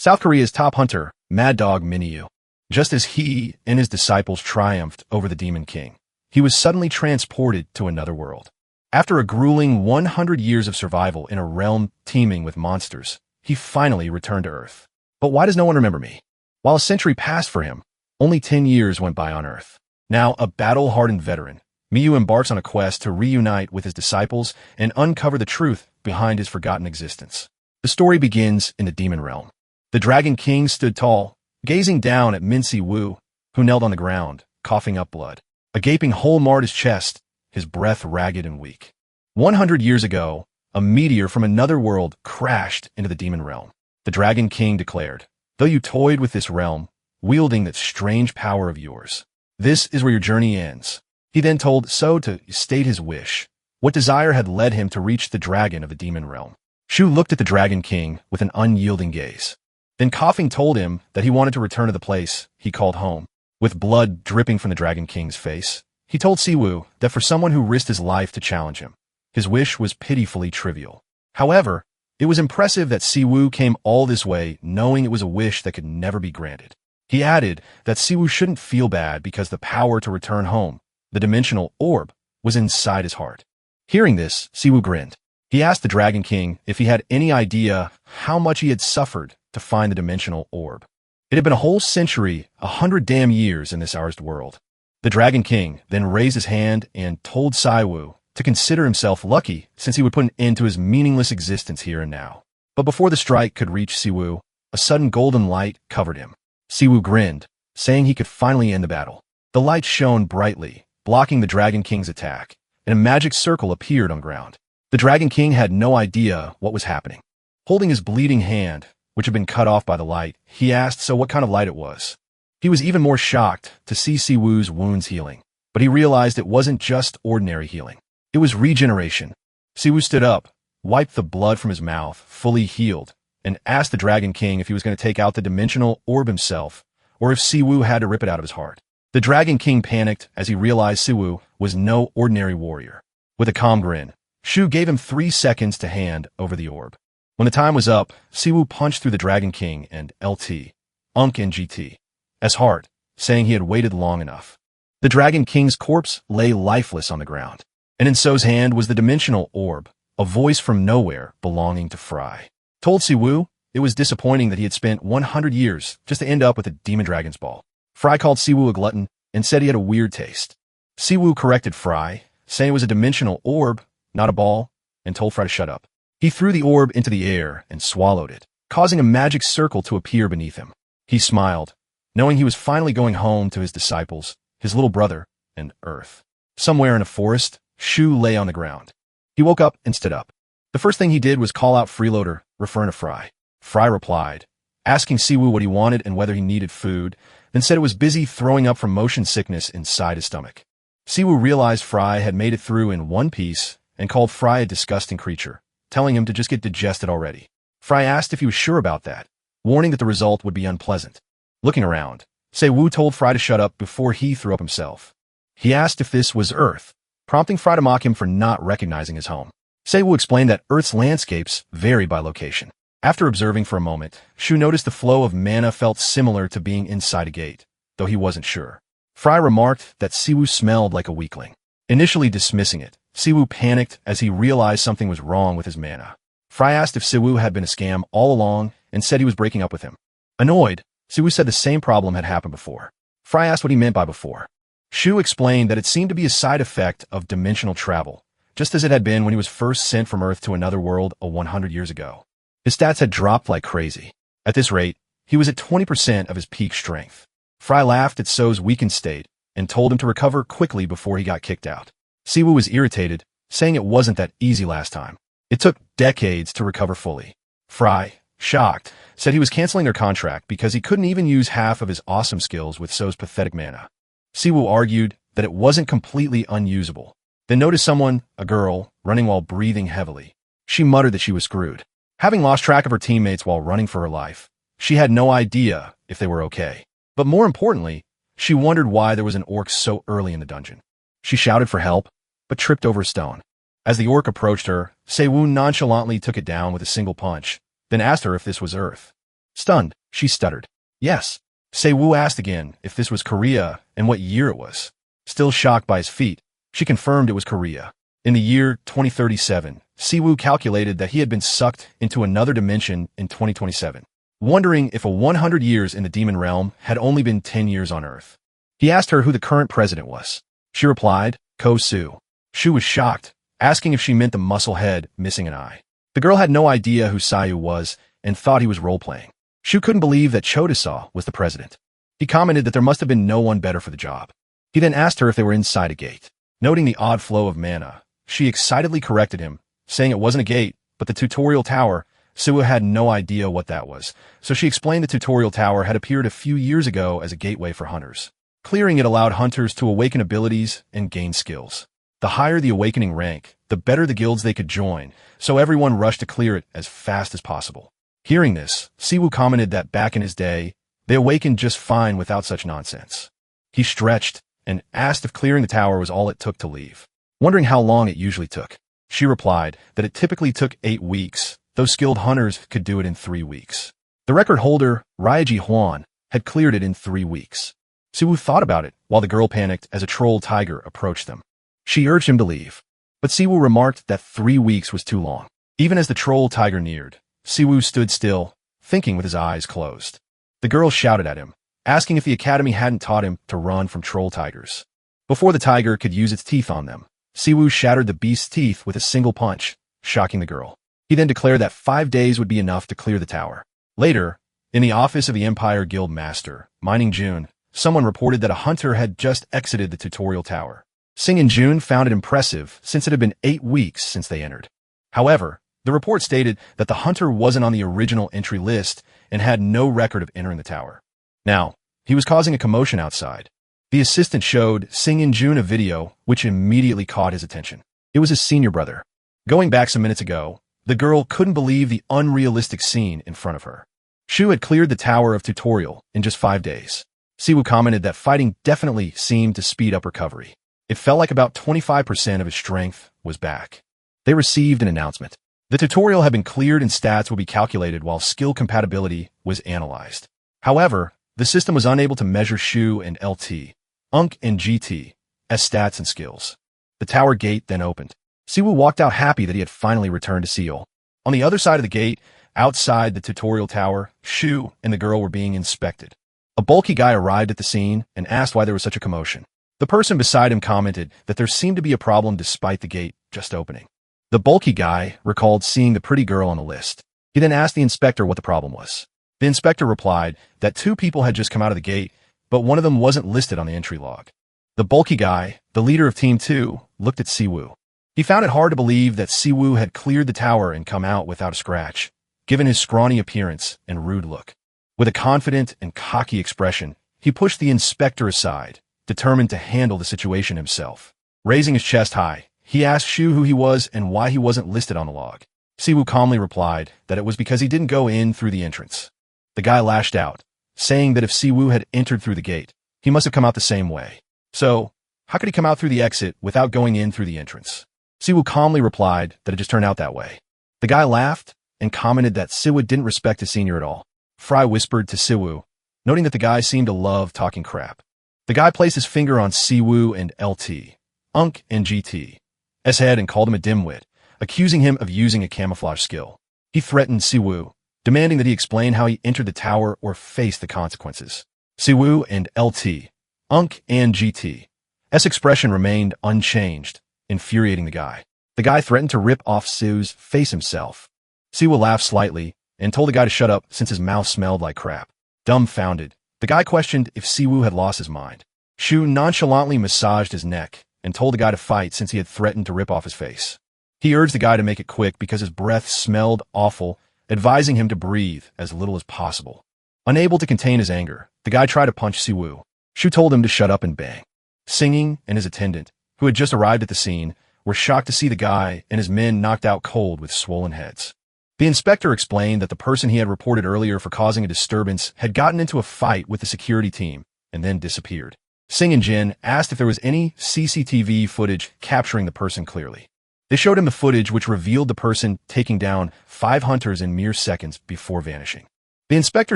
South Korea's top hunter, Mad Dog Minyu. Just as he and his disciples triumphed over the Demon King, he was suddenly transported to another world. After a grueling 100 years of survival in a realm teeming with monsters, he finally returned to Earth. But why does no one remember me? While a century passed for him, only 10 years went by on Earth. Now a battle-hardened veteran, Minyu embarks on a quest to reunite with his disciples and uncover the truth behind his forgotten existence. The story begins in the demon realm. The Dragon King stood tall, gazing down at Min Si-woo, who knelt on the ground, coughing up blood. A gaping hole marred his chest, his breath ragged and weak. 100 years ago, a meteor from another world crashed into the demon realm. The Dragon King declared, "Though you toyed with this realm, wielding that strange power of yours, this is where your journey ends." He then told So to state his wish, what desire had led him to reach the dragon of the demon realm. Shu looked at the Dragon King with an unyielding gaze. Then coughing told him that he wanted to return to the place he called home. With blood dripping from the Dragon King's face, he told Si-woo that for someone who risked his life to challenge him, his wish was pitifully trivial. However, it was impressive that Si-woo came all this way knowing it was a wish that could never be granted. He added that Si-woo shouldn't feel bad because the power to return home, the dimensional orb, was inside his heart. Hearing this, Si-woo grinned. He asked the Dragon King if he had any idea how much he had suffered to find the dimensional orb. It had been a whole century, 100 damn years in this ours world. The Dragon King then raised his hand and told Si-woo to consider himself lucky since he would put an end to his meaningless existence here and now. But before the strike could reach Si-woo, a sudden golden light covered him. Si-woo grinned, saying he could finally end the battle. The light shone brightly, blocking the Dragon King's attack, and a magic circle appeared on ground. The Dragon King had no idea what was happening. Holding his bleeding hand, which had been cut off by the light, he asked So what kind of light it was. He was even more shocked to see Si-woo's wounds healing, but he realized it wasn't just ordinary healing. It was regeneration. Si-woo stood up, wiped the blood from his mouth, fully healed, and asked the Dragon King if he was going to take out the dimensional orb himself, or if Si-woo had to rip it out of his heart. The Dragon King panicked as he realized Si-woo was no ordinary warrior. With a calm grin, Shu gave him 3 seconds to hand over the orb. When the time was up, Si-woo punched through the Dragon King and LT, Unk and GT, as hard, saying he had waited long enough. The Dragon King's corpse lay lifeless on the ground, and in So's hand was the dimensional orb, a voice from nowhere belonging to Fry. Told Si-woo it was disappointing that he had spent 100 years just to end up with a Demon Dragon's ball. Fry called Si-woo a glutton and said he had a weird taste. Si-woo corrected Fry, saying it was a dimensional orb, not a ball, and told Fry to shut up. He threw the orb into the air and swallowed it, causing a magic circle to appear beneath him. He smiled, knowing he was finally going home to his disciples, his little brother, and Earth. Somewhere in a forest, Shu lay on the ground. He woke up and stood up. The first thing he did was call out Freeloader, referring to Fry. Fry replied, asking Si-woo what he wanted and whether he needed food, then said it was busy throwing up from motion sickness inside his stomach. Si-woo realized Fry had made it through in one piece and called Fry a disgusting creature, telling him to just get digested already. Fry asked if he was sure about that, warning that the result would be unpleasant. Looking around, Si-woo told Fry to shut up before he threw up himself. He asked if this was Earth, prompting Fry to mock him for not recognizing his home. Si-woo explained that Earth's landscapes vary by location. After observing for a moment, Shu noticed the flow of mana felt similar to being inside a gate, though he wasn't sure. Fry remarked that Si-woo smelled like a weakling. Initially dismissing it, Si-woo panicked as he realized something was wrong with his mana. Fry asked if Si-woo had been a scam all along and said he was breaking up with him. Annoyed, Si-woo said the same problem had happened before. Fry asked what he meant by before. Shu explained that it seemed to be a side effect of dimensional travel, just as it had been when he was first sent from Earth to another world 100 years ago. His stats had dropped like crazy. At this rate, he was at 20% of his peak strength. Fry laughed at So's weakened state and told him to recover quickly before he got kicked out. Si-woo was irritated, saying it wasn't that easy last time. It took decades to recover fully. Fry, shocked, said he was canceling their contract because he couldn't even use half of his awesome skills with So's pathetic mana. Si-woo argued that it wasn't completely unusable, then noticed someone, a girl, running while breathing heavily. She muttered that she was screwed. Having lost track of her teammates while running for her life, she had no idea if they were okay. But more importantly, she wondered why there was an orc so early in the dungeon. She shouted for help, but tripped over a stone. As the orc approached her, Si-woo nonchalantly took it down with a single punch, then asked her if this was Earth. Stunned, she stuttered. Yes. Se-woo asked again if this was Korea and what year it was. Still shocked by his feat, she confirmed it was Korea. In the year 2037, Se-woo calculated that he had been sucked into another dimension in 2027, wondering if 100 years in the demon realm had only been 10 years on Earth. He asked her who the current president was. She replied, Ko-Soo. Shu was shocked, asking if she meant the muscle head missing an eye. The girl had no idea who Sayu was and thought he was role-playing. Shu couldn't believe that Chodasa was the president. He commented that there must have been no one better for the job. He then asked her if they were inside a gate. Noting the odd flow of mana, she excitedly corrected him, saying it wasn't a gate, but the tutorial tower. Suwa had no idea what that was, so she explained the tutorial tower had appeared a few years ago as a gateway for hunters. Clearing it allowed hunters to awaken abilities and gain skills. The higher the awakening rank, the better the guilds they could join, so everyone rushed to clear it as fast as possible. Hearing this, Siwoo commented that back in his day, they awakened just fine without such nonsense. He stretched and asked if clearing the tower was all it took to leave. Wondering how long it usually took, she replied that it typically took 8 weeks, though skilled hunters could do it in 3 weeks. The record holder, Ryaji Hwan, had cleared it in 3 weeks. Siwoo thought about it while the girl panicked as a troll tiger approached them. She urged him to leave, but Siwoo remarked that 3 weeks was too long. Even as the troll tiger neared, Siwoo stood still, thinking with his eyes closed. The girl shouted at him, asking if the academy hadn't taught him to run from troll tigers. Before the tiger could use its teeth on them, Siwoo shattered the beast's teeth with a single punch, shocking the girl. He then declared that 5 days would be enough to clear the tower. Later, in the office of the Empire Guild Master, Mining June, someone reported that a hunter had just exited the tutorial tower. Sing and June found it impressive since it had been 8 weeks since they entered. However, the report stated that the hunter wasn't on the original entry list and had no record of entering the tower. Now, he was causing a commotion outside. The assistant showed Sing and June a video which immediately caught his attention. It was his senior brother. Going back some minutes ago, the girl couldn't believe the unrealistic scene in front of her. Shu had cleared the Tower of Tutorial in just 5 days. Siwoo commented that fighting definitely seemed to speed up recovery. It felt like about 25% of his strength was back. They received an announcement. The tutorial had been cleared and stats would be calculated while skill compatibility was analyzed. However, the system was unable to measure Shu and LT, UNC and GT, as stats and skills. The tower gate then opened. Siwoo walked out happy that he had finally returned to Seoul. On the other side of the gate, outside the tutorial tower, Shu and the girl were being inspected. A bulky guy arrived at the scene and asked why there was such a commotion. The person beside him commented that there seemed to be a problem despite the gate just opening. The bulky guy recalled seeing the pretty girl on the list. He then asked the inspector what the problem was. The inspector replied that 2 people had just come out of the gate, but one of them wasn't listed on the entry log. The bulky guy, the leader of Team 2, looked at Siwoo. He found it hard to believe that Siwoo had cleared the tower and come out without a scratch, given his scrawny appearance and rude look. With a confident and cocky expression, he pushed the inspector aside, determined to handle the situation himself. Raising his chest high, he asked Shu who he was and why he wasn't listed on the log. Siwoo calmly replied that it was because he didn't go in through the entrance. The guy lashed out, saying that if Siwoo had entered through the gate, he must have come out the same way. So, how could he come out through the exit without going in through the entrance? Siwoo calmly replied that it just turned out that way. The guy laughed and commented that Siwoo didn't respect his senior at all. Fry whispered to Siwoo, noting that the guy seemed to love talking crap. The guy placed his finger on Siwoo and LT, UNC and GT, S head and called him a dimwit, accusing him of using a camouflage skill. He threatened Siwoo, demanding that he explain how he entered the tower or face the consequences. Siwoo and LT, UNC and GT, S expression remained unchanged, infuriating the guy. The guy threatened to rip off Siwoo's face himself. Siwoo laughed slightly and told the guy to shut up since his mouth smelled like crap. Dumbfounded, the guy questioned if Siwoo had lost his mind. Shu nonchalantly massaged his neck and told the guy to fight since he had threatened to rip off his face. He urged the guy to make it quick because his breath smelled awful, advising him to breathe as little as possible. Unable to contain his anger, the guy tried to punch Siwoo. Shu told him to shut up and bang. Singing and his attendant, who had just arrived at the scene, were shocked to see the guy and his men knocked out cold with swollen heads. The inspector explained that the person he had reported earlier for causing a disturbance had gotten into a fight with the security team and then disappeared. Sing and Jin asked if there was any CCTV footage capturing the person clearly. They showed him the footage which revealed the person taking down 5 hunters in mere seconds before vanishing. The inspector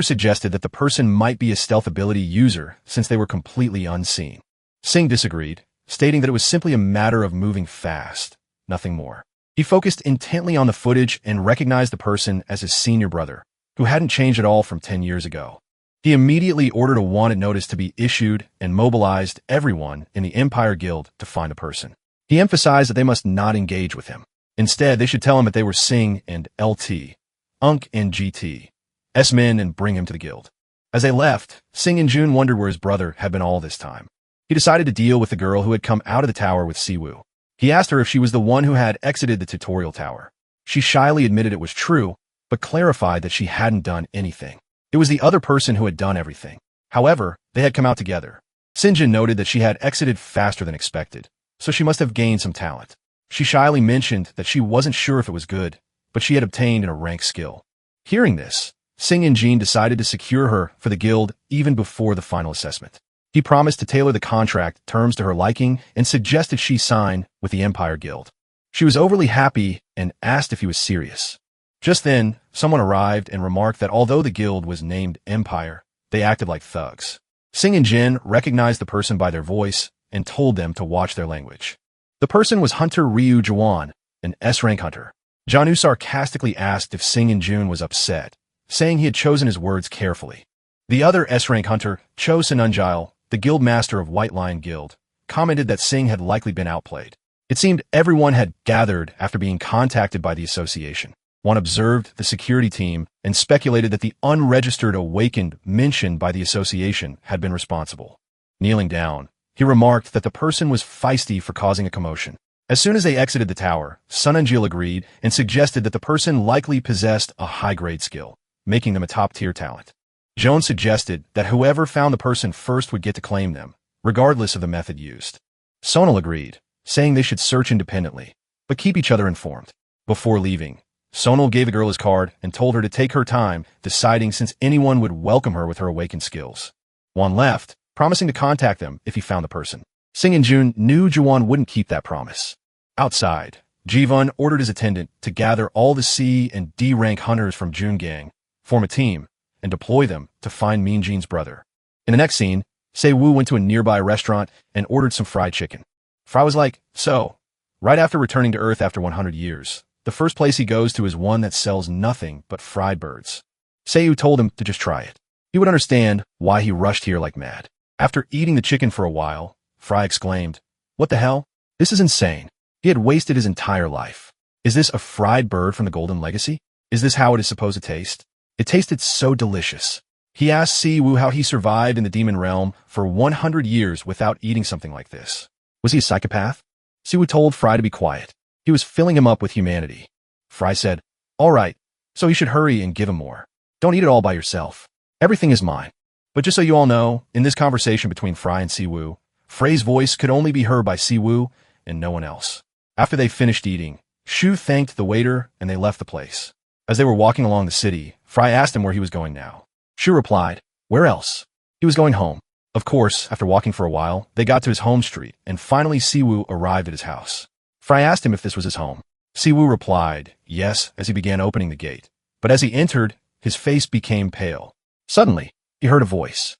suggested that the person might be a stealth ability user since they were completely unseen. Singh disagreed, stating that it was simply a matter of moving fast, nothing more. He focused intently on the footage and recognized the person as his senior brother, who hadn't changed at all from 10 years ago. He immediately ordered a wanted notice to be issued and mobilized everyone in the Empire Guild to find the person. He emphasized that they must not engage with him. Instead, they should tell him that they were Singh and LT, Unk and GT, S-men, and bring him to the guild. As they left, Singh and June wondered where his brother had been all this time. He decided to deal with the girl who had come out of the tower with Siwoo. He asked her if she was the one who had exited the tutorial tower. She shyly admitted it was true, but clarified that she hadn't done anything. It was the other person who had done everything. However, they had come out together. Sinjin noted that she had exited faster than expected, so she must have gained some talent. She shyly mentioned that she wasn't sure if it was good, but she had obtained a rank skill. Hearing this, Singh and Jean decided to secure her for the guild even before the final assessment. He promised to tailor the contract terms to her liking and suggested she sign with the Empire Guild. She was overly happy and asked if he was serious. Just then, someone arrived and remarked that although the guild was named Empire, they acted like thugs. Singh and Jin recognized the person by their voice and told them to watch their language. The person was Hunter Ryu Jawan, an S-rank hunter. Janu sarcastically asked if Singh and June was upset, saying he had chosen his words carefully. The other S-rank hunter, Cho Sanunjil, the guild master of White Lion Guild, commented that Singh had likely been outplayed. It seemed everyone had gathered after being contacted by the association. One observed the security team and speculated that the unregistered awakened mentioned by the association had been responsible. Kneeling down, he remarked that the person was feisty for causing a commotion. As soon as they exited the tower, Sanunjil agreed and suggested that the person likely possessed a high-grade skill, making them a top-tier talent. Joan suggested that whoever found the person first would get to claim them, regardless of the method used. Sonal agreed, saying they should search independently, but keep each other informed. Before leaving, Sonal gave the girl his card and told her to take her time, deciding since anyone would welcome her with her awakened skills. Juan left, promising to contact them if he found the person. Singh and June knew Juan wouldn't keep that promise. Outside, Jivan ordered his attendant to gather all the C and D rank hunters from June Gang, form a team, and deploy them to find Mean Jean's brother. In the next scene, Se-woo went to a nearby restaurant and ordered some fried chicken. Fry was like, so, right after returning to Earth after 100 years, the first place he goes to is one that sells nothing but fried birds. Se-woo told him to just try it. He would understand why he rushed here like mad. After eating the chicken for a while, Fry exclaimed, "What the hell? This is insane." He had wasted his entire life. Is this a fried bird from the Golden Legacy? Is this how it is supposed to taste? It tasted so delicious. He asked Si-woo how he survived in the demon realm for 100 years without eating something like this. Was he a psychopath? Si-woo told Fry to be quiet. He was filling him up with humanity. Fry said, "All right, so you should hurry and give him more. Don't eat it all by yourself. Everything is mine." But just so you all know, in this conversation between Fry and Si-woo, Frey's voice could only be heard by Si-woo and no one else. After they finished eating, Shu thanked the waiter and they left the place. As they were walking along the city, Fry asked him where he was going now. Shu replied, "Where else?" He was going home. Of course, after walking for a while, they got to his home street, and finally Si-woo arrived at his house. Fry asked him if this was his home. Si-woo replied, yes, as he began opening the gate. But as he entered, his face became pale. Suddenly, he heard a voice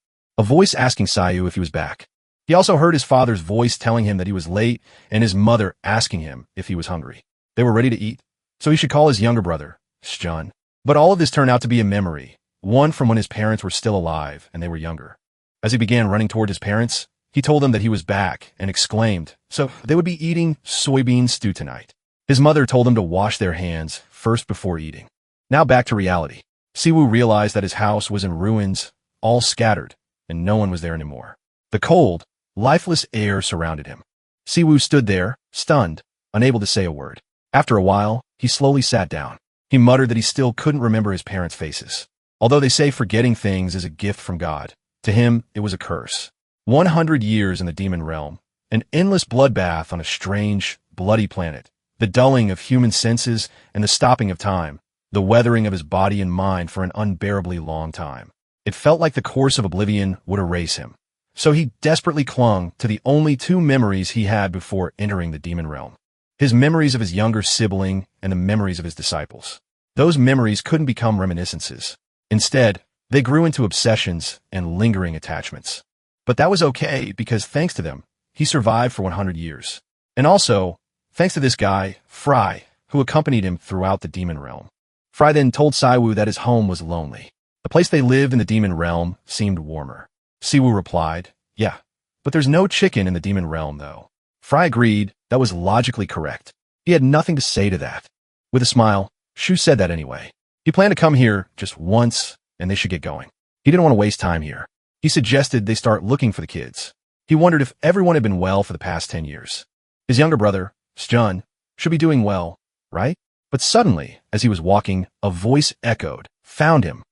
asking Sayu if he was back. He also heard his father's voice telling him that he was late, and his mother asking him if he was hungry. They were ready to eat, so he should call his younger brother, Shun. But all of this turned out to be a memory, one from when his parents were still alive and they were younger. As he began running toward his parents, he told them that he was back and exclaimed, so they would be eating soybean stew tonight. His mother told him to wash their hands first before eating. Now back to reality. Si-woo realized that his house was in ruins, all scattered, and no one was there anymore. The cold, lifeless air surrounded him. Si-woo stood there, stunned, unable to say a word. After a while, he slowly sat down. He muttered that he still couldn't remember his parents' faces. Although they say forgetting things is a gift from God, to him it was a curse. 100 years in the demon realm, an endless bloodbath on a strange, bloody planet, the dulling of human senses and the stopping of time, the weathering of his body and mind for an unbearably long time. It felt like the course of oblivion would erase him. So he desperately clung to the only two memories he had before entering the demon realm. His memories of his younger sibling and the memories of his disciples. Those memories couldn't become reminiscences. Instead, they grew into obsessions and lingering attachments. But that was okay because thanks to them, he survived for 100 years. And also, thanks to this guy, Fry, who accompanied him throughout the demon realm. Fry then told Siwoo that his home was lonely. The place they lived in the demon realm seemed warmer. Siwoo replied, yeah, but there's no chicken in the demon realm, though. Fry agreed that was logically correct. He had nothing to say to that. With a smile, Shu said that anyway. He planned to come here just once, and they should get going. He didn't want to waste time here. He suggested they start looking for the kids. He wondered if everyone had been well for the past 10 years. His younger brother, Sjun, should be doing well, right? But suddenly, as he was walking, a voice echoed, found him.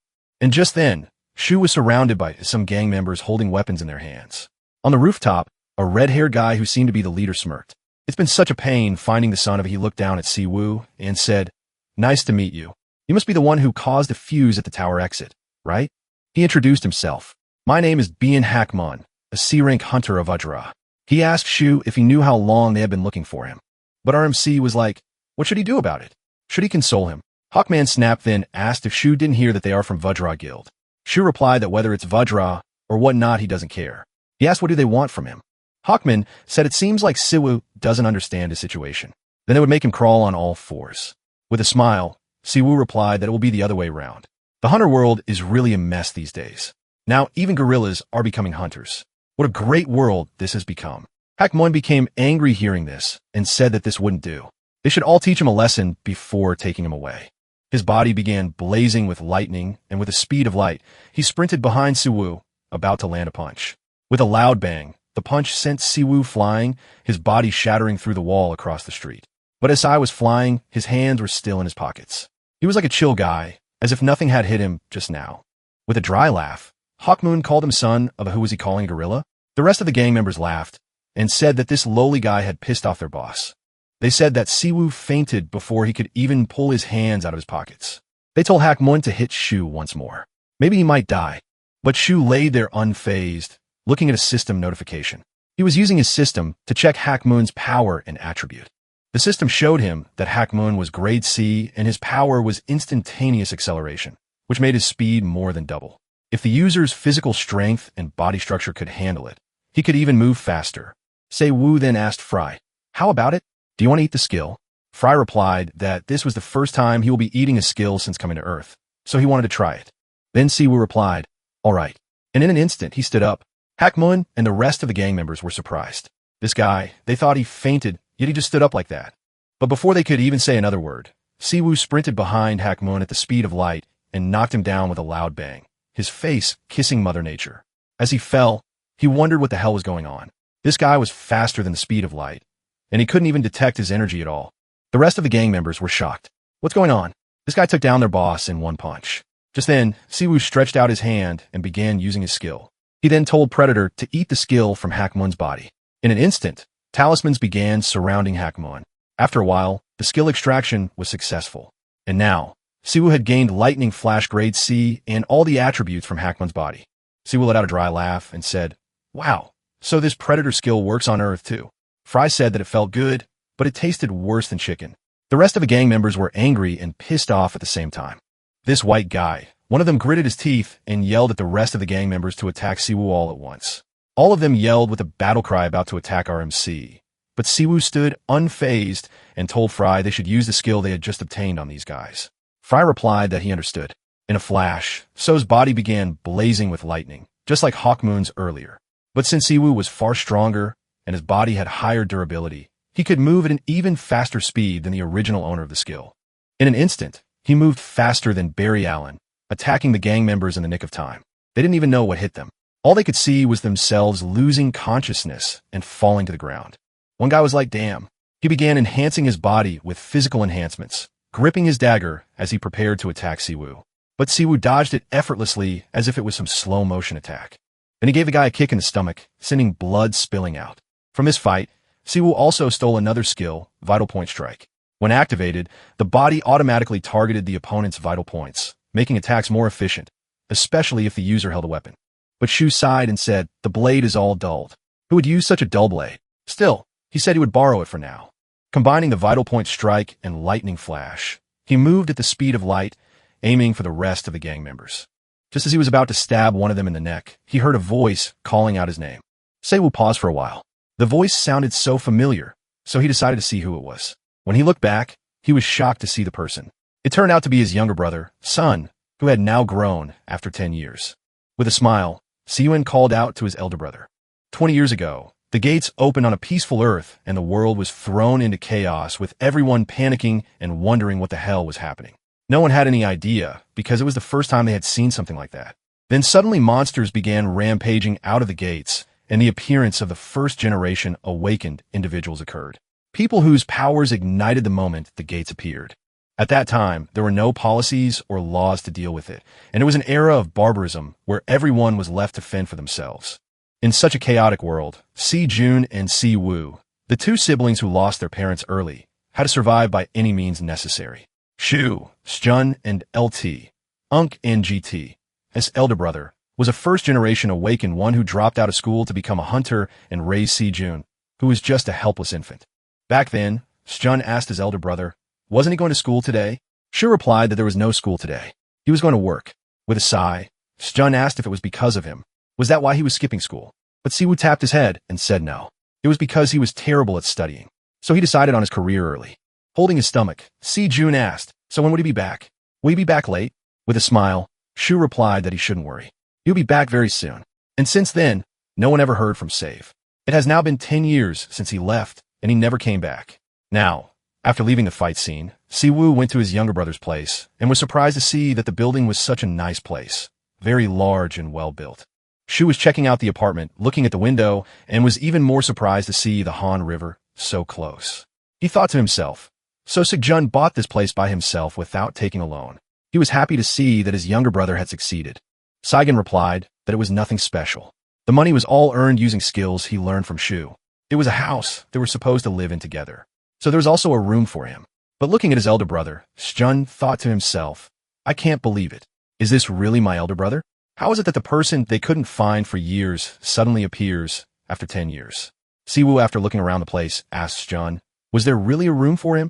And just then, Shu was surrounded by some gang members holding weapons in their hands. On the rooftop, a red-haired guy who seemed to be the leader smirked. It's been such a pain finding the son of he looked down at Siwoo and said, nice to meet you. You must be the one who caused a fuse at the tower exit, right? He introduced himself. My name is Bien Hakmon, a C-rank hunter of Vajra. He asked Shu if he knew how long they had been looking for him. But RMC was like, what should he do about it? Should he console him? Hawkman Snap then asked if Shu didn't hear that they are from Vajra Guild. Shu replied that whether it's Vajra or whatnot, he doesn't care. He asked what do they want from him. Hawkman said it seems like Siwoo doesn't understand his situation. Then it would make him crawl on all fours. With a smile, Siwoo replied that it will be the other way round. The hunter world is really a mess these days. Now even gorillas are becoming hunters. What a great world this has become. Hakmon became angry hearing this and said that this wouldn't do. They should all teach him a lesson before taking him away. His body began blazing with lightning, and with the speed of light, he sprinted behind Siwoo, about to land a punch. With a loud bang, the punch sent Siwoo flying, his body shattering through the wall across the street. But as Sai was flying, his hands were still in his pockets. He was like a chill guy, as if nothing had hit him just now. With a dry laugh, Hawkmoon called him son of a who was he calling a gorilla? The rest of the gang members laughed, and said that this lowly guy had pissed off their boss. They said that Siwoo fainted before he could even pull his hands out of his pockets. They told Hakmon to hit Shu once more. Maybe he might die. But Shu lay there unfazed, looking at a system notification. He was using his system to check Hakmoon's power and attribute. The system showed him that Hakmoon was grade C and his power was instantaneous acceleration, which made his speed more than double. If the user's physical strength and body structure could handle it, he could even move faster. Siwoo then asked Fry, how about it? Do you want to eat the skill? Fry replied that this was the first time he will be eating a skill since coming to Earth, so he wanted to try it. Then Siwoo replied, all right. And in an instant, he stood up. Hakmon and the rest of the gang members were surprised. This guy, they thought he fainted, yet he just stood up like that. But before they could even say another word, Siwoo sprinted behind Hakmon at the speed of light and knocked him down with a loud bang, his face kissing Mother Nature. As he fell, he wondered what the hell was going on. This guy was faster than the speed of light, and he couldn't even detect his energy at all. The rest of the gang members were shocked. What's going on? This guy took down their boss in one punch. Just then, Siwoo stretched out his hand and began using his skill. He then told Predator to eat the skill from Hakmon's body. In an instant, talismans began surrounding Hakmon. After a while, the skill extraction was successful. And now, Siwoo had gained Lightning Flash Grade C and all the attributes from Hakmon's body. Siwoo let out a dry laugh and said, wow, so this Predator skill works on Earth too. Fry said that it felt good, but it tasted worse than chicken. The rest of the gang members were angry and pissed off at the same time. This white guy, one of them gritted his teeth and yelled at the rest of the gang members to attack Siwoo all at once. All of them yelled with a battle cry about to attack RMC, but Siwoo stood unfazed and told Fry they should use the skill they had just obtained on these guys. Fry replied that he understood. In a flash, So's body began blazing with lightning, just like Hawkmoon's earlier. But since Siwoo was far stronger and his body had higher durability, he could move at an even faster speed than the original owner of the skill. In an instant, he moved faster than Barry Allen, attacking the gang members in the nick of time. They didn't even know what hit them. All they could see was themselves losing consciousness and falling to the ground. One guy was like, damn. He began enhancing his body with physical enhancements, gripping his dagger as he prepared to attack Siwoo. But Siwoo dodged it effortlessly as if it was some slow-motion attack. Then he gave the guy a kick in the stomach, sending blood spilling out. From this fight, Siwoo also stole another skill, Vital Point Strike. When activated, the body automatically targeted the opponent's vital points, making attacks more efficient, especially if the user held a weapon. But Shu sighed and said, the blade is all dulled. Who would use such a dull blade? Still, he said he would borrow it for now. Combining the Vital Point Strike and Lightning Flash, he moved at the speed of light, aiming for the rest of the gang members. Just as he was about to stab one of them in the neck, he heard a voice calling out his name. Seiwu paused for a while. The voice sounded so familiar, so he decided to see who it was. When he looked back, he was shocked to see the person. It turned out to be his younger brother, Sun, who had now grown after 10 years. With a smile, Seiwen called out to his elder brother. 20 years ago, the gates opened on a peaceful earth and the world was thrown into chaos with everyone panicking and wondering what the hell was happening. No one had any idea because it was the first time they had seen something like that. Then suddenly monsters began rampaging out of the gates and the appearance of the first generation awakened individuals occurred. People whose powers ignited the moment the gates appeared. At that time, there were no policies or laws to deal with it, and it was an era of barbarism where everyone was left to fend for themselves. In such a chaotic world, Si-jun and Si-woo, the two siblings who lost their parents early, had to survive by any means necessary. Shu, Sjun, and LT, Unk and GT, his elder brother, was a first-generation awakened one who dropped out of school to become a hunter and raise Si-jun, who was just a helpless infant. Back then, Sjun asked his elder brother, wasn't he going to school today? Shu replied that there was no school today. He was going to work. With a sigh, Sjun asked if it was because of him. Was that why he was skipping school? But Siwoo tapped his head and said no. It was because he was terrible at studying. So he decided on his career early. Holding his stomach, Si-jun asked, so when would he be back? Will he be back late? With a smile, Shu replied that he shouldn't worry. He'll be back very soon. And since then, no one ever heard from Save. It has now been 10 years since he left, and he never came back. Now, after leaving the fight scene, Siwoo went to his younger brother's place and was surprised to see that the building was such a nice place, very large and well-built. Shu was checking out the apartment, looking at the window, and was even more surprised to see the Han River so close. He thought to himself, so Si-jun bought this place by himself without taking a loan. He was happy to see that his younger brother had succeeded. Saigen replied that it was nothing special. The money was all earned using skills he learned from Shu. It was a house they were supposed to live in together. So there was also a room for him. But looking at his elder brother, Sjun thought to himself, I can't believe it. Is this really my elder brother? How is it that the person they couldn't find for years suddenly appears after 10 years? Siwoo, after looking around the place, asked Sjun, was there really a room for him?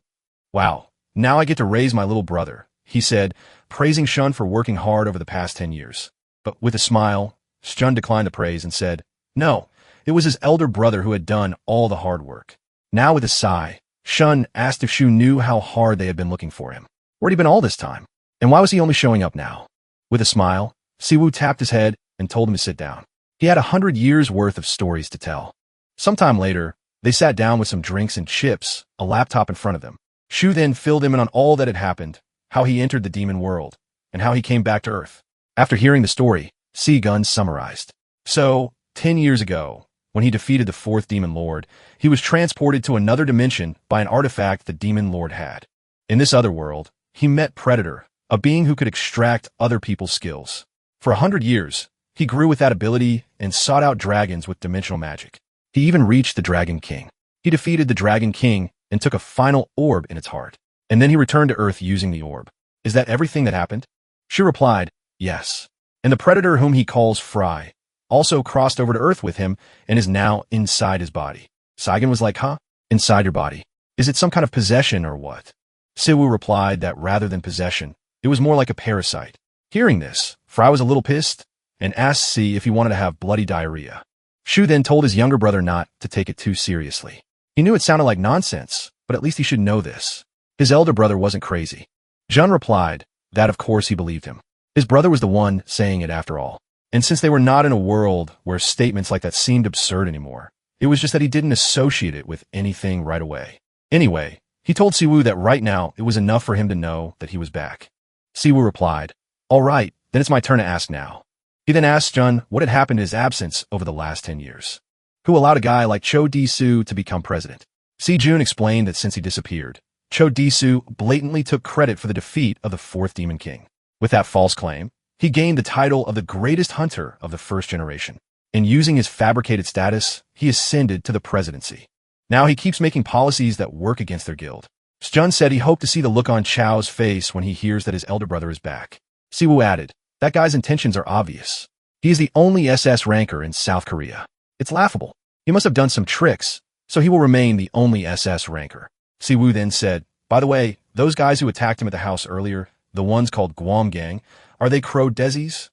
Wow, now I get to raise my little brother, he said, praising Shun for working hard over the past 10 years. But with a smile, Sjun declined the praise and said, no, it was his elder brother who had done all the hard work. Now with a sigh, Shun asked if Shu knew how hard they had been looking for him. Where'd he been all this time? And why was he only showing up now? With a smile, Siwoo tapped his head and told him to sit down. He had 100 years worth of stories to tell. Sometime later, they sat down with some drinks and chips, a laptop in front of them. Shu then filled him in on all that had happened, how he entered the demon world, and how he came back to Earth. After hearing the story, Si-gun summarized. So, 10 years ago, when he defeated the fourth demon lord, he was transported to another dimension by an artifact the demon lord had. In this other world, he met Predator, a being who could extract other people's skills. For 100 years, he grew with that ability and sought out dragons with dimensional magic. He even reached the Dragon King. He defeated the Dragon King and took a final orb in its heart. And then he returned to Earth using the orb. Is that everything that happened? She replied, yes. And the Predator, whom he calls Fry, also crossed over to Earth with him and is now inside his body. Saigen was like, huh? Inside your body? Is it some kind of possession or what? Siwoo replied that rather than possession, it was more like a parasite. Hearing this, Fry was a little pissed and asked Si if he wanted to have bloody diarrhea. Shu then told his younger brother not to take it too seriously. He knew it sounded like nonsense, but at least he should know this. His elder brother wasn't crazy. Jun replied that of course he believed him. His brother was the one saying it after all. And since they were not in a world where statements like that seemed absurd anymore, it was just that he didn't associate it with anything right away. Anyway, he told Siwoo that right now it was enough for him to know that he was back. Siwoo replied, all right, then it's my turn to ask now. He then asked Jun what had happened in his absence over the last 10 years. Who allowed a guy like Cho Di-soo to become president? Si-jun explained that since he disappeared, Cho Di-soo blatantly took credit for the defeat of the fourth Demon King. With that false claim, he gained the title of the greatest hunter of the first generation. And using his fabricated status, he ascended to the presidency. Now he keeps making policies that work against their guild. Jun said he hoped to see the look on Chao's face when he hears that his elder brother is back. Siwoo added, that guy's intentions are obvious. He is the only SS ranker in South Korea. It's laughable. He must have done some tricks, so he will remain the only SS ranker. Siwoo then said, by the way, those guys who attacked him at the house earlier, the ones called Guam Gang, are they Crow Desis?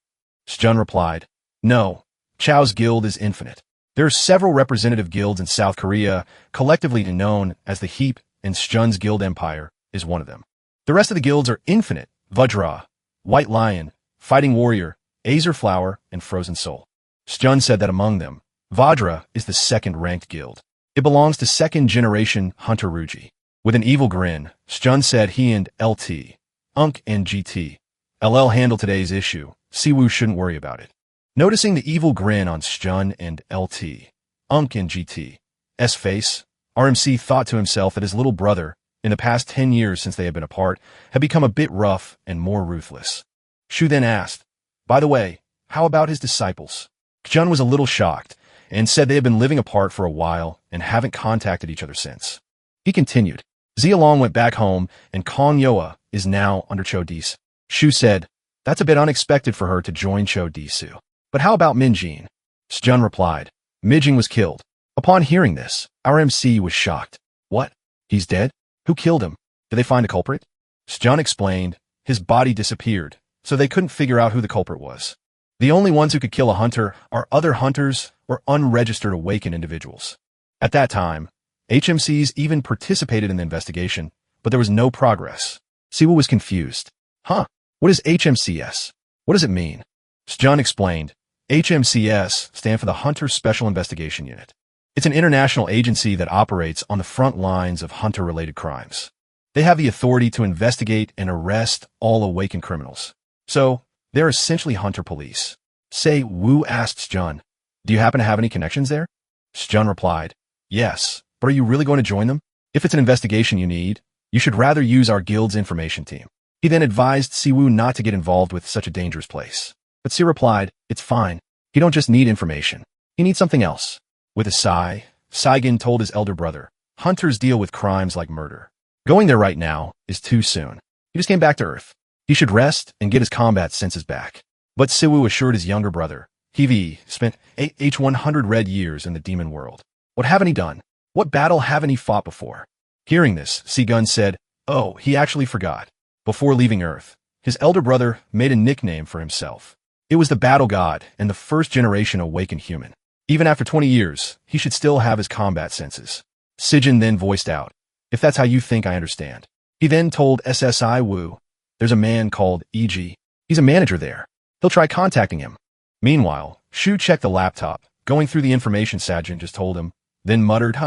Sjun replied, "No, Chao's guild is infinite. There are several representative guilds in South Korea, collectively known as the Heap, and Sjun's guild empire is one of them. The rest of the guilds are infinite: Vajra, White Lion, Fighting Warrior, Azer Flower, and Frozen Soul." Sjun said that among them, Vajra is the second-ranked guild. It belongs to second-generation Hunter Ruji. With an evil grin, Sjun said he and LT, Unk and GT, LL handle today's issue. Siwoo shouldn't worry about it. Noticing the evil grin on Sjun and LT, Unk and GT's face, RMC thought to himself that his little brother, in the past 10 years since they had been apart, had become a bit rough and more ruthless. Shu then asked, "By the way, how about his disciples?" Sjun was a little shocked and said they had been living apart for a while and haven't contacted each other since. He continued, "Zialong went back home and Kong Yoa is now under Cho Disu." Shu said, "That's a bit unexpected for her to join Cho Disu. But how about Minjin?" Sjun replied, "Mijing was killed." Upon hearing this, our MC was shocked. "What? He's dead? Who killed him? Did they find a culprit?" Sjun explained, "His body disappeared, so they couldn't figure out who the culprit was. The only ones who could kill a hunter are other hunters or unregistered awakened individuals." At that time, HMCs even participated in the investigation, but there was no progress. Siwoo was confused. "Huh? What is HMCS? What does it mean?" Sjun explained, HMCS stand for the Hunter Special Investigation Unit. It's an international agency that operates on the front lines of hunter-related crimes. They have the authority to investigate and arrest all awakened criminals. So, they're essentially hunter police. Wu asked Sjun, "Do you happen to have any connections there?" Sjun replied, "Yes, but are you really going to join them? If it's an investigation you need, you should rather use our guild's information team." He then advised Siwoo not to get involved with such a dangerous place. But Si replied, "It's fine. He don't just need information. He needs something else." With a sigh, Saigen told his elder brother, "Hunters deal with crimes like murder. Going there right now is too soon. He just came back to Earth. He should rest and get his combat senses back." But Siwoo assured his younger brother, "He spent 100 red years in the demon world. What haven't he done? What battle haven't he fought before?" Hearing this, Sigun said, "Oh, he actually forgot." Before leaving Earth, his elder brother made a nickname for himself. It was the Battle God and the first-generation awakened human. Even after 20 years, he should still have his combat senses. Sijin then voiced out, "If that's how you think, I understand." He then told SSI Wu, "There's a man called E.G. He's a manager there. He'll try contacting him." Meanwhile, Shu checked the laptop, going through the information Sajin just told him, then muttered,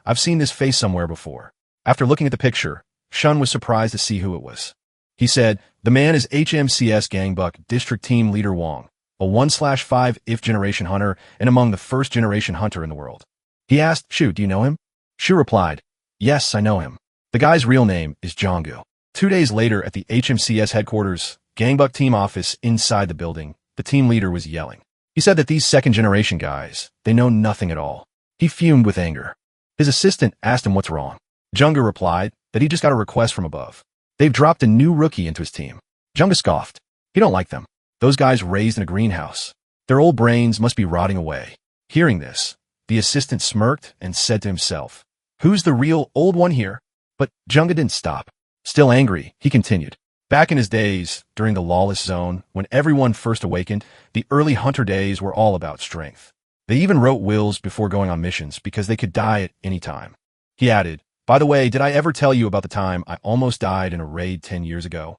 "I've seen this face somewhere before." After looking at the picture, Shun was surprised to see who it was. He said, "The man is HMCS Gangbuck District Team Leader Wong, a 1/5 if-generation hunter and among the first-generation hunter in the world." He asked, "Shu, do you know him?" Shu replied, "Yes, I know him. The guy's real name is Jonggu." 2 days later at the HMCS headquarters, Gangbuck team office inside the building, the team leader was yelling. He said that these second-generation guys, they know nothing at all. He fumed with anger. His assistant asked him what's wrong. Jonggu replied that he just got a request from above. They've dropped a new rookie into his team. Jonggu scoffed. He don't like them. Those guys raised in a greenhouse. Their old brains must be rotting away. Hearing this, the assistant smirked and said to himself, "Who's the real old one here?" But Jonggu didn't stop. Still angry, he continued. Back in his days, during the lawless zone, when everyone first awakened, the early hunter days were all about strength. They even wrote wills before going on missions because they could die at any time. He added, "By the way, did I ever tell you about the time I almost died in a raid 10 years ago?"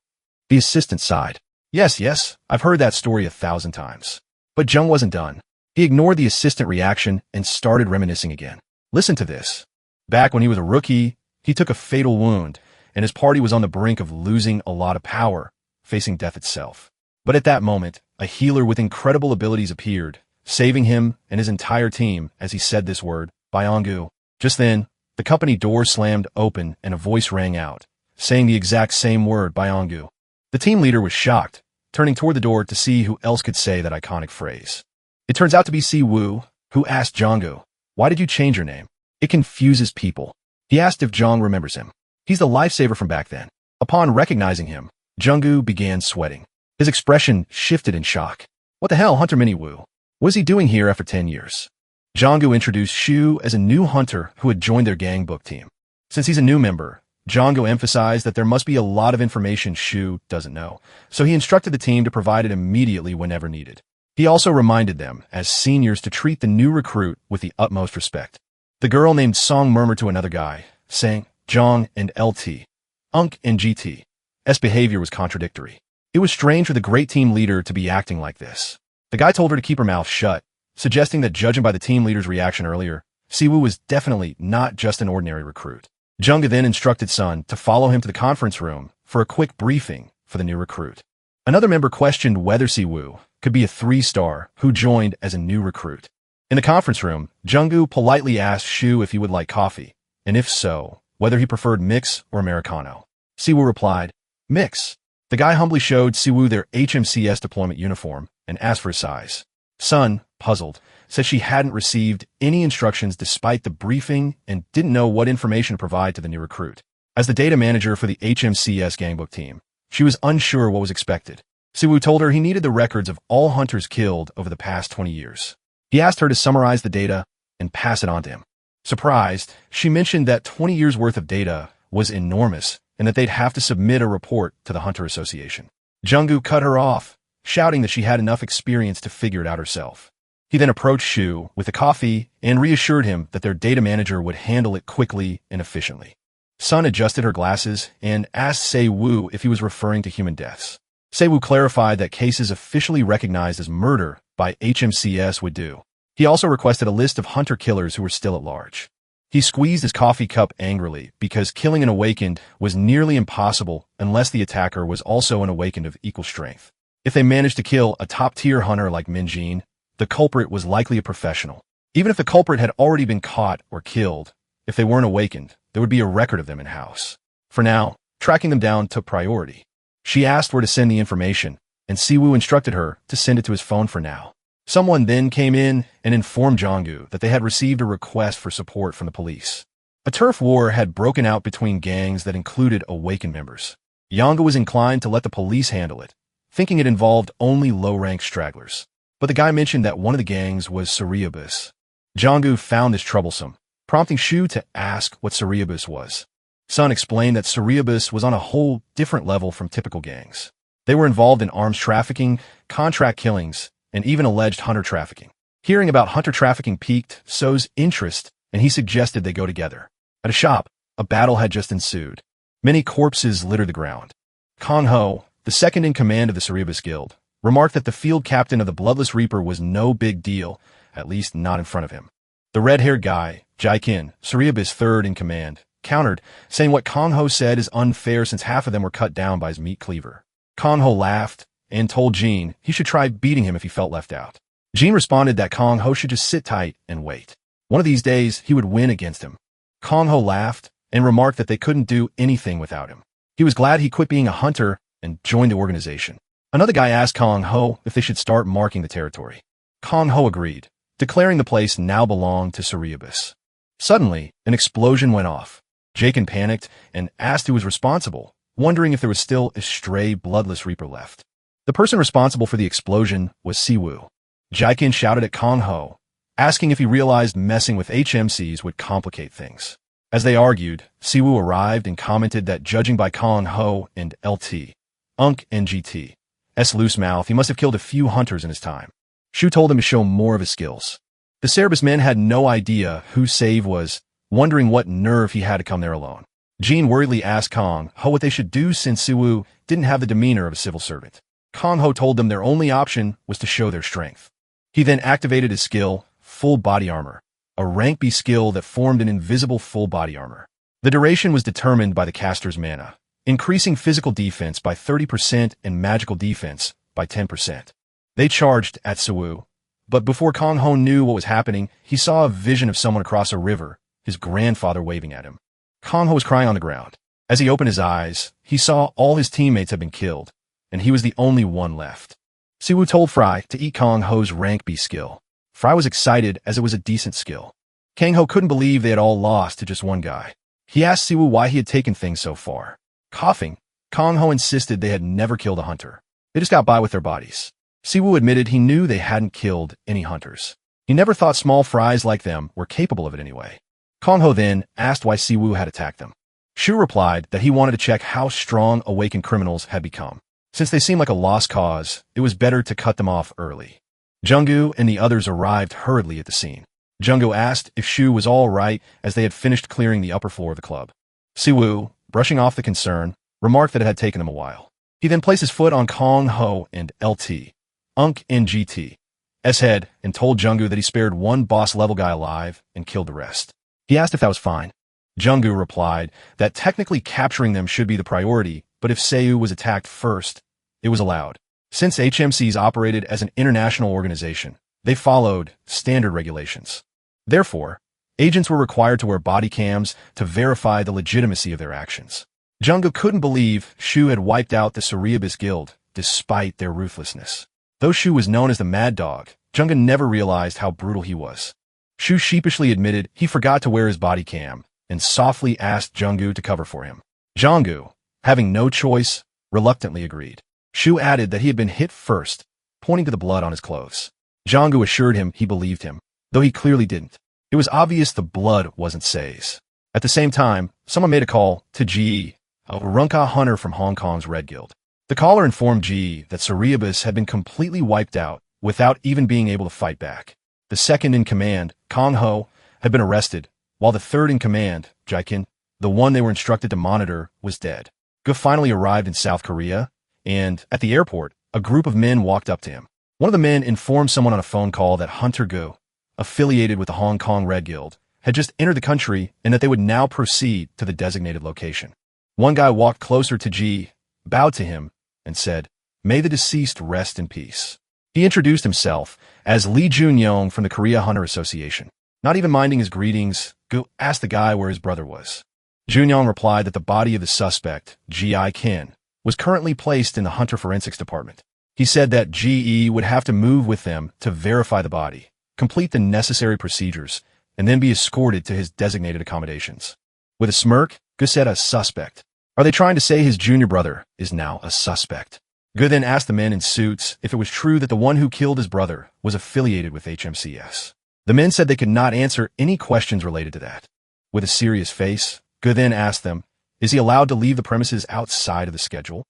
The assistant sighed. Yes, I've heard that story 1,000 times." But Jung wasn't done. He ignored the assistant reaction and started reminiscing again. Listen to this. Back when he was a rookie, he took a fatal wound, and his party was on the brink of losing a lot of power, facing death itself. But at that moment, a healer with incredible abilities appeared, saving him and his entire team as he said this word, Byongu. Just then, the company door slammed open and a voice rang out, saying the exact same word, Byongu. The team leader was shocked, turning toward the door to see who else could say that iconic phrase. It turns out to be Siwoo, who asked Jonggu, "Why did you change your name?" It confuses people. He asked if Jong remembers him. He's the lifesaver from back then. Upon recognizing him, Jonggu began sweating. His expression shifted in shock. What the hell, Hunter Mini-Woo? What is he doing here after 10 years? Jonggu introduced Shu as a new hunter who had joined their gang book team. Since he's a new member, Drongo emphasized that there must be a lot of information Shu doesn't know, so he instructed the team to provide it immediately whenever needed. He also reminded them, as seniors, to treat the new recruit with the utmost respect. The girl named Song murmured to another guy, saying, Jong and LT, Unk and GT. S behavior was contradictory. It was strange for the great team leader to be acting like this. The guy told her to keep her mouth shut, suggesting that judging by the team leader's reaction earlier, Siwoo was definitely not just an ordinary recruit. Junga then instructed Sun to follow him to the conference room for a quick briefing for the new recruit. Another member questioned whether Siwoo could be a 3-star who joined as a new recruit. In the conference room, Junggu politely asked Shu if he would like coffee, and if so, whether he preferred mix or Americano. Siwoo replied, mix. The guy humbly showed Siwoo their HMCS deployment uniform and asked for his size. Sun, puzzled, said she hadn't received any instructions despite the briefing and didn't know what information to provide to the new recruit. As the data manager for the HMCS gangbook team, she was unsure what was expected. Siwoo told her he needed the records of all hunters killed over the past 20 years. He asked her to summarize the data and pass it on to him. Surprised, she mentioned that 20 years' worth of data was enormous and that they'd have to submit a report to the Hunter Association. Junggu cut her off, shouting that she had enough experience to figure it out herself. He then approached Shu with a coffee and reassured him that their data manager would handle it quickly and efficiently. Sun adjusted her glasses and asked Se-Woo if he was referring to human deaths. Se-Woo clarified that cases officially recognized as murder by HMCS would do. He also requested a list of hunter killers who were still at large. He squeezed his coffee cup angrily because killing an awakened was nearly impossible unless the attacker was also an awakened of equal strength. If they managed to kill a top-tier hunter like Minjin, the culprit was likely a professional. Even if the culprit had already been caught or killed, if they weren't awakened, there would be a record of them in-house. For now, tracking them down took priority. She asked where to send the information, and Siwoo instructed her to send it to his phone for now. Someone then came in and informed Jonggu that they had received a request for support from the police. A turf war had broken out between gangs that included awakened members. Yonga was inclined to let the police handle it, thinking it involved only low-ranked stragglers. But the guy mentioned that one of the gangs was Suryabus. Jonggu found this troublesome, prompting Shu to ask what Suryabus was. Sun explained that Suryabus was on a whole different level from typical gangs. They were involved in arms trafficking, contract killings, and even alleged hunter trafficking. Hearing about hunter trafficking piqued So's interest, and he suggested they go together. At a shop, a battle had just ensued. Many corpses littered the ground. Kong Ho, the second in command of the Suryabus Guild, remarked that the field captain of the Bloodless Reaper was no big deal, at least not in front of him. The red-haired guy, Jaikin, Suryabus' third in command, countered, saying what Kong Ho said is unfair since half of them were cut down by his meat cleaver. Kong Ho laughed and told Jean he should try beating him if he felt left out. Jean responded that Kong Ho should just sit tight and wait. One of these days, he would win against him. Kong Ho laughed and remarked that they couldn't do anything without him. He was glad he quit being a hunter and joined the organization. Another guy asked Kong Ho if they should start marking the territory. Kong Ho agreed, declaring the place now belonged to Suryabus. Suddenly, an explosion went off. Jakin panicked and asked who was responsible, wondering if there was still a stray Bloodless Reaper left. The person responsible for the explosion was Siwoo. Jaikin shouted at Kong Ho, asking if he realized messing with HMCs would complicate things. As they argued, Siwoo arrived and commented that judging by Kong Ho and LT, Unk and GT's loose mouth, he must have killed a few hunters in his time. Shu told him to show more of his skills. The Cerebus men had no idea who Save was, wondering what nerve he had to come there alone. Jean worriedly asked Kong Ho what they should do since Siwoo didn't have the demeanor of a civil servant. Kong Ho told them their only option was to show their strength. He then activated his skill, Full Body Armor, a rank B skill that formed an invisible full body armor. The duration was determined by the caster's mana, increasing physical defense by 30% and magical defense by 10%. They charged at Siwoo, but before Kong Ho knew what was happening, he saw a vision of someone across a river, his grandfather waving at him. Kong Ho was crying on the ground. As he opened his eyes, he saw all his teammates had been killed, and he was the only one left. Siwoo told Fry to eat Kong Ho's rank B skill. Fry was excited as it was a decent skill. Kang Ho couldn't believe they had all lost to just one guy. He asked Siwoo why he had taken things so far. Coughing, Kong Ho insisted they had never killed a hunter. They just got by with their bodies. Siwoo admitted he knew they hadn't killed any hunters. He never thought small fries like them were capable of it anyway. Kong Ho then asked why Siwoo had attacked them. Shu replied that he wanted to check how strong awakened criminals had become. Since they seemed like a lost cause, it was better to cut them off early. Junggu and the others arrived hurriedly at the scene. Junggu asked if Shu was all right as they had finished clearing the upper floor of the club. Siwoo, brushing off the concern, remarked that it had taken him a while. He then placed his foot on Kong Ho and LT, Unk and GT's head, and told Junggu that he spared one boss-level guy alive and killed the rest. He asked if that was fine. Junggu replied that technically capturing them should be the priority, but if Seiyu was attacked first, it was allowed. Since HMCs operated as an international organization, they followed standard regulations. Therefore, agents were required to wear body cams to verify the legitimacy of their actions. Junggu couldn't believe Shu had wiped out the Cerebus Guild, despite their ruthlessness. Though Shu was known as the Mad Dog, Junggu never realized how brutal he was. Shu sheepishly admitted he forgot to wear his body cam, and softly asked Junggu to cover for him. Junggu, having no choice, reluctantly agreed. Shu added that he had been hit first, pointing to the blood on his clothes. Junggu assured him he believed him, though he clearly didn't. It was obvious the blood wasn't Sei's. At the same time, someone made a call to Ji, a Runka hunter from Hong Kong's Red Guild. The caller informed Ji that Cerebus had been completely wiped out without even being able to fight back. The second in command, Kong Ho, had been arrested, while the third in command, Jaikin, the one they were instructed to monitor, was dead. Gu finally arrived in South Korea, and, at the airport, a group of men walked up to him. One of the men informed someone on a phone call that Hunter Gu, affiliated with the Hong Kong Red Guild, had just entered the country and that they would now proceed to the designated location. One guy walked closer to Ji, bowed to him, and said, "May the deceased rest in peace." He introduced himself as Lee Jun-yong from the Korea Hunter Association. Not even minding his greetings, Gu asked the guy where his brother was. Jun-yong replied that the body of the suspect, G.I. Kin, was currently placed in the Hunter Forensics Department. He said that G.E. would have to move with them to verify the body, complete the necessary procedures, and then be escorted to his designated accommodations. With a smirk, Gu said, "A suspect. Are they trying to say his junior brother is now a suspect?" Gu then asked the men in suits if it was true that the one who killed his brother was affiliated with HMCS. The men said they could not answer any questions related to that. With a serious face, Gu then asked them, is he allowed to leave the premises outside of the schedule?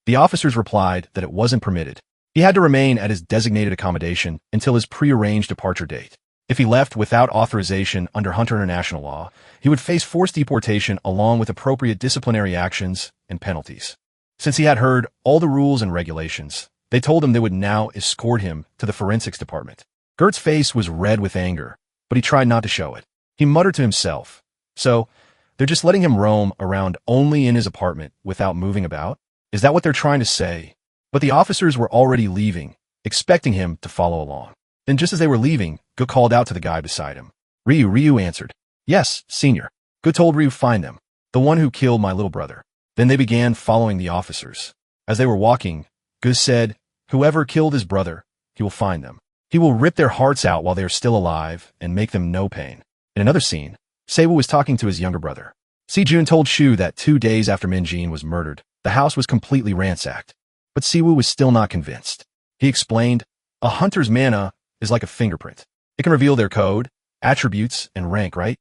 The officers replied that it wasn't permitted. He had to remain at his designated accommodation until his prearranged departure date. If he left without authorization under Hunter International law, he would face forced deportation along with appropriate disciplinary actions and penalties. Since he had heard all the rules and regulations, they told him they would now escort him to the forensics department. Gert's face was red with anger, but he tried not to show it. He muttered to himself, "So, they're just letting him roam around only in his apartment without moving about? Is that what they're trying to say?" But the officers were already leaving, expecting him to follow along. Then just as they were leaving, Gu called out to the guy beside him. Ryu answered, "Yes, senior." Gu told Ryu find them, the one who killed my little brother. Then they began following the officers. As they were walking, Gu said, "Whoever killed his brother, he will find them. He will rip their hearts out while they are still alive and make them no pain." In another scene, Seiwu was talking to his younger brother. Si-jun told Shu that 2 days after Min-jin was murdered, the house was completely ransacked. But Siwoo was still not convinced. He explained, "A hunter's mana is like a fingerprint. It can reveal their code, attributes, and rank, right?"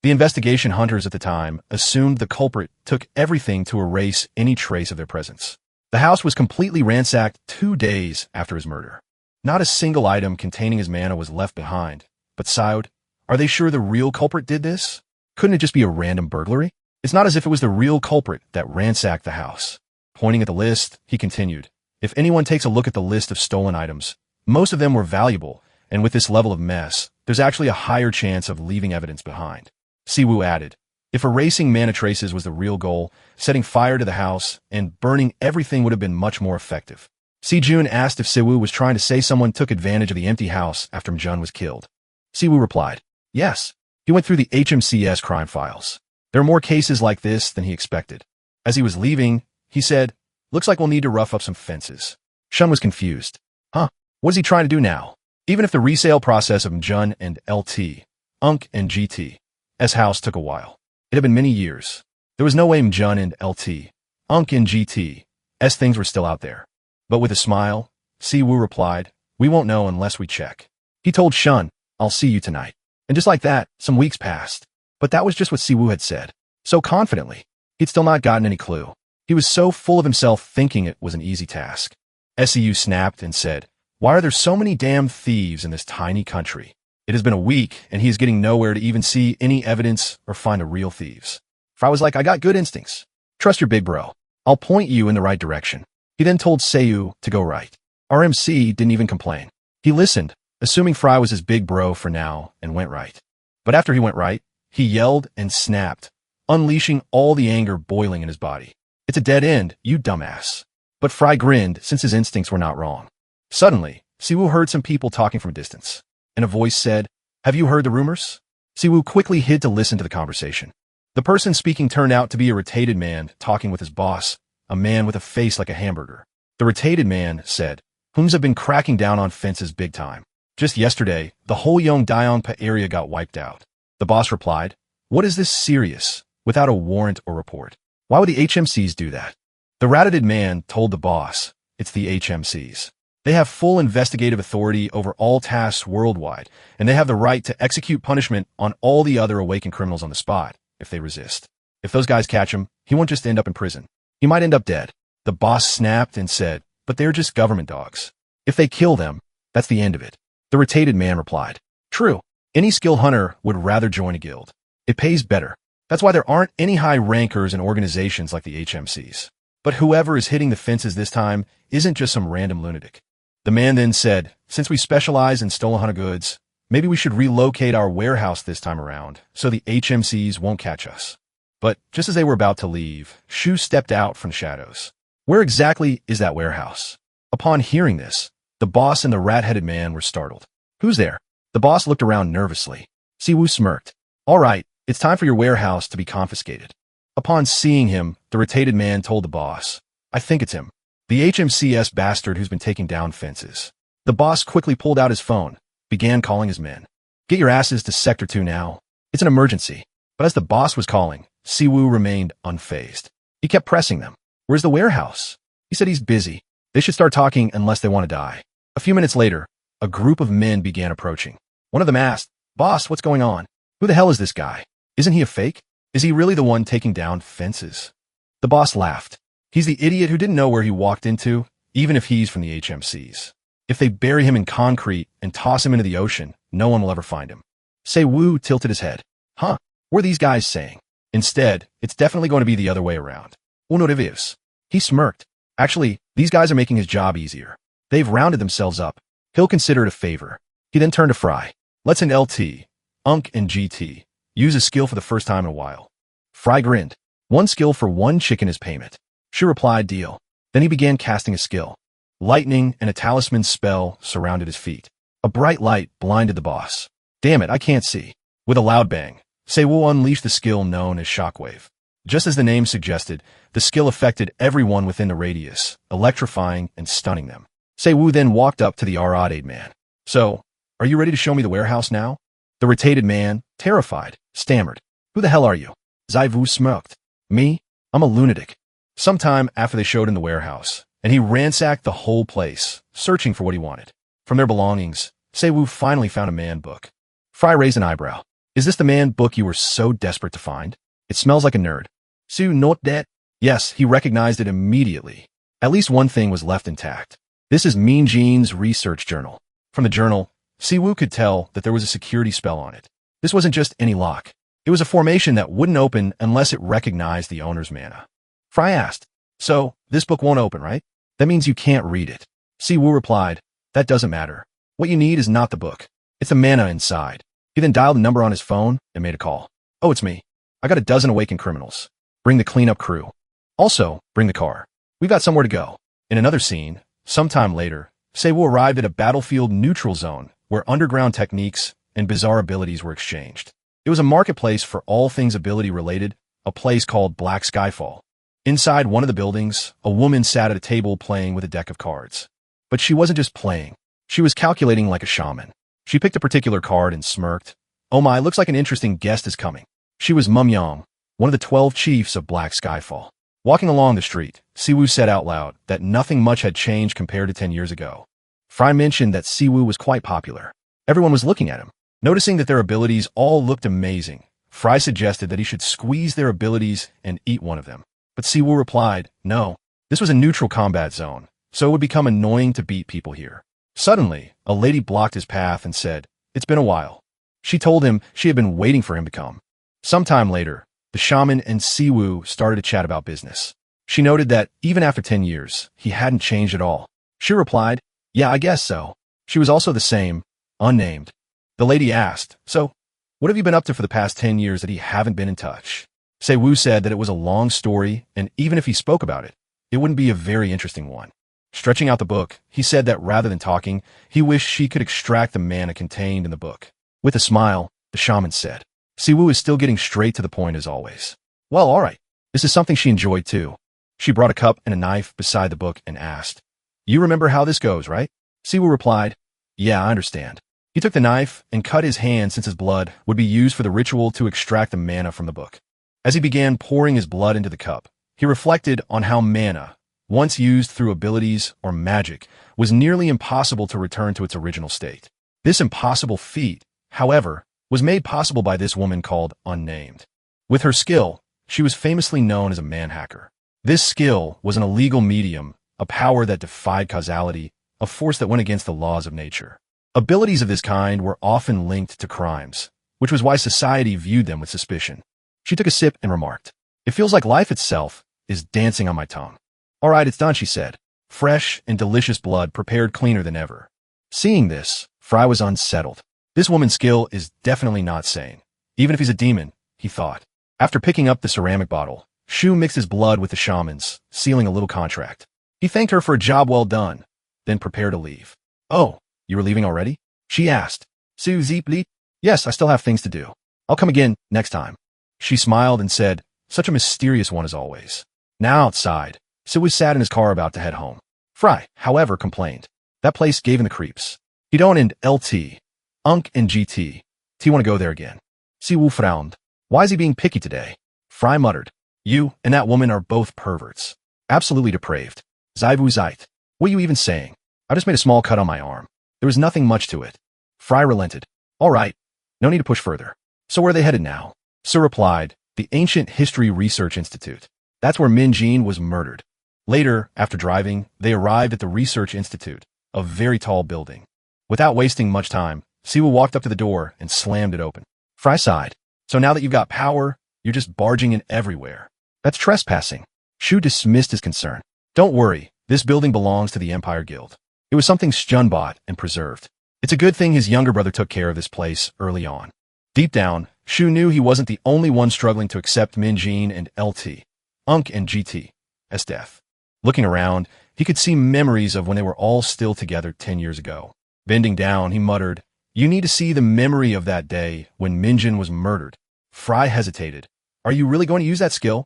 The investigation hunters at the time assumed the culprit took everything to erase any trace of their presence. The house was completely ransacked 2 days after his murder. Not a single item containing his mana was left behind. But Syod, are they sure the real culprit did this? Couldn't it just be a random burglary? It's not as if it was the real culprit that ransacked the house. Pointing at the list, he continued, "If anyone takes a look at the list of stolen items, most of them were valuable, and with this level of mess, there's actually a higher chance of leaving evidence behind." Siwoo added, "If erasing mana traces was the real goal, setting fire to the house and burning everything would have been much more effective." Si-jun asked if Siwoo was trying to say someone took advantage of the empty house after Mjun was killed. Siwoo replied, "Yes." He went through the HMCS crime files. There are more cases like this than he expected. As he was leaving, he said, "Looks like we'll need to rough up some fences." Shun was confused. Huh? What is he trying to do now? Even if the resale process of Mjun and LT, Unk and GT's house took a while. It had been many years. There was no way Mjun and LT, Unk and GT's things were still out there. But with a smile, Siwoo replied, "We won't know unless we check." He told Shun, "I'll see you tonight." And just like that, some weeks passed. But that was just what Siwoo had said. So confidently. He'd still not gotten any clue. He was so full of himself thinking it was an easy task. SEU snapped and said, "Why are there so many damn thieves in this tiny country? It has been a week, and he is getting nowhere to even see any evidence or find the real thieves." Fry was like, "I got good instincts. Trust your big bro. I'll point you in the right direction." He then told Seiyu to go right. RMC didn't even complain. He listened, assuming Fry was his big bro for now, and went right. But after he went right, he yelled and snapped, unleashing all the anger boiling in his body. "It's a dead end, you dumbass." But Fry grinned since his instincts were not wrong. Suddenly, Siwoo heard some people talking from a distance, and a voice said, "Have you heard the rumors?" Siwoo quickly hid to listen to the conversation. The person speaking turned out to be a retated man talking with his boss, a man with a face like a hamburger. The retated man said, "Hoons have been cracking down on fences big time. Just yesterday, the whole Yongdyeonpa area got wiped out." The boss replied, "What is this serious, without a warrant or report? Why would the HMCs do that?" The ratted man told the boss, "It's the HMCs. They have full investigative authority over all tasks worldwide, and they have the right to execute punishment on all the other awakened criminals on the spot, if they resist. If those guys catch him, he won't just end up in prison. He might end up dead." The boss snapped and said, "But they're just government dogs. If they kill them, that's the end of it." The retated man replied, "True. Any skill hunter would rather join a guild. It pays better. That's why there aren't any high rankers in organizations like the HMCs. But whoever is hitting the fences this time isn't just some random lunatic." The man then said, "Since we specialize in stolen hunter goods, maybe we should relocate our warehouse this time around so the HMCs won't catch us." But just as they were about to leave, Shu stepped out from the shadows. "Where exactly is that warehouse?" Upon hearing this, the boss and the rat-headed man were startled. "Who's there?" The boss looked around nervously. Siwoo smirked. "All right, it's time for your warehouse to be confiscated." Upon seeing him, the retated man told the boss, "I think it's him. The HMCS bastard who's been taking down fences." The boss quickly pulled out his phone, began calling his men. "Get your asses to Sector 2 now. It's an emergency." But as the boss was calling, Siwoo remained unfazed. He kept pressing them. "Where's the warehouse?" He said he's busy. They should start talking unless they want to die. A few minutes later, a group of men began approaching. One of them asked, "Boss, what's going on? Who the hell is this guy? Isn't he a fake? Is he really the one taking down fences?" The boss laughed. "He's the idiot who didn't know where he walked into, even if he's from the HMCs. If they bury him in concrete and toss him into the ocean, no one will ever find him." Seiwoo tilted his head. "Huh, what are these guys saying? Instead, it's definitely going to be the other way around." "Uno revives." He smirked. "Actually, these guys are making his job easier. They've rounded themselves up. He'll consider it a favor." He then turned to Fry. "Let's an LT, UNC and GT. Use a skill for the first time in a while." Fry grinned. "One skill for one chicken is payment." She replied, "Deal." Then he began casting a skill. Lightning and a talisman spell surrounded his feet. A bright light blinded the boss. "Damn it, I can't see." With a loud bang, Seiwoo unleashed the skill known as Shockwave. Just as the name suggested, the skill affected everyone within the radius, electrifying and stunning them. Seiwoo then walked up to the R-Odd man. "So, are you ready to show me the warehouse now?" The retated man, terrified, stammered. "Who the hell are you?" Seiwoo smirked. "Me? I'm a lunatic." Sometime after they showed him the warehouse, and he ransacked the whole place, searching for what he wanted. From their belongings, Seiwoo finally found a man book. Fry raised an eyebrow. "Is this the man book you were so desperate to find? It smells like a nerd." "Sue note that?" Yes, he recognized it immediately. At least one thing was left intact. This is Mean Gene's research journal. From the journal, Siwoo could tell that there was a security spell on it. This wasn't just any lock. It was a formation that wouldn't open unless it recognized the owner's mana. Fry asked, "So, this book won't open, right? That means you can't read it." Siwoo replied, "That doesn't matter. What you need is not the book. It's the mana inside." He then dialed the number on his phone and made a call. "Oh, it's me. I got a dozen awakened criminals. Bring the cleanup crew. Also, bring the car. We've got somewhere to go." In another scene, sometime later, Seiwoo arrived at a battlefield neutral zone where underground techniques and bizarre abilities were exchanged. It was a marketplace for all things ability-related, a place called Black Skyfall. Inside one of the buildings, a woman sat at a table playing with a deck of cards. But she wasn't just playing. She was calculating like a shaman. She picked a particular card and smirked. "Oh my, looks like an interesting guest is coming." She was Mumyong, one of the 12 chiefs of Black Skyfall. Walking along the street, Siwoo said out loud that nothing much had changed compared to 10 years ago. Fry mentioned that Siwoo was quite popular. Everyone was looking at him. Noticing that their abilities all looked amazing, Fry suggested that he should squeeze their abilities and eat one of them. But Siwoo replied, no, this was a neutral combat zone, so it would become annoying to beat people here. Suddenly, a lady blocked his path and said, it's been a while. She told him she had been waiting for him to come. Sometime later, the shaman and Siwoo started to chat about business. She noted that even after 10 years, he hadn't changed at all. She replied, yeah, I guess so. She was also the same, unnamed. The lady asked, so, what have you been up to for the past 10 years that he haven't been in touch? Siwoo said that it was a long story, and even if he spoke about it, it wouldn't be a very interesting one. Stretching out the book, he said that rather than talking, he wished she could extract the mana contained in the book. With a smile, the shaman said, Siwoo is still getting straight to the point as always. Well, all right. This is something she enjoyed too. She brought a cup and a knife beside the book and asked, you remember how this goes, right? Siwoo replied, yeah, I understand. He took the knife and cut his hand since his blood would be used for the ritual to extract the mana from the book. As he began pouring his blood into the cup, he reflected on how mana, once used through abilities or magic, was nearly impossible to return to its original state. This impossible feat, however, was made possible by this woman called Unnamed. With her skill, she was famously known as a man-hacker. This skill was an illegal medium, a power that defied causality, a force that went against the laws of nature. Abilities of this kind were often linked to crimes, which was why society viewed them with suspicion. She took a sip and remarked, it feels like life itself is dancing on my tongue. All right, it's done, she said. Fresh and delicious blood prepared cleaner than ever. Seeing this, Fry was unsettled. This woman's skill is definitely not sane. Even if he's a demon, he thought. After picking up the ceramic bottle, Shu mixed his blood with the shaman's, sealing a little contract. He thanked her for a job well done, then prepared to leave. Oh, you were leaving already? She asked. Su Zeepli? Yes, I still have things to do. I'll come again next time. She smiled and said, such a mysterious one as always. Now outside, Siwoo sat in his car about to head home. Fry, however, complained. That place gave him the creeps. Hidon and LT, Unk and GT. T want to go there again. Siwoo frowned. Why is he being picky today? Fry muttered. You and that woman are both perverts. Absolutely depraved. Zaivu Zeit. What are you even saying? I just made a small cut on my arm. There was nothing much to it. Fry relented. All right. No need to push further. So where are they headed now? Sir replied, the Ancient History Research Institute. That's where Min Jin was murdered. Later, after driving, they arrived at the Research Institute, a very tall building. Without wasting much time, Siwoo walked up to the door and slammed it open. Fry sighed. So now that you've got power, you're just barging in everywhere. That's trespassing. Shu dismissed his concern. Don't worry, this building belongs to the Empire Guild. It was something Shun bought and preserved. It's a good thing his younger brother took care of this place early on. Deep down, Shu knew he wasn't the only one struggling to accept Min Jin and LT, Unk and GT, as death. Looking around, he could see memories of when they were all still together 10 years ago. Bending down, he muttered, you need to see the memory of that day when Min Jin was murdered. Fry hesitated. Are you really going to use that skill?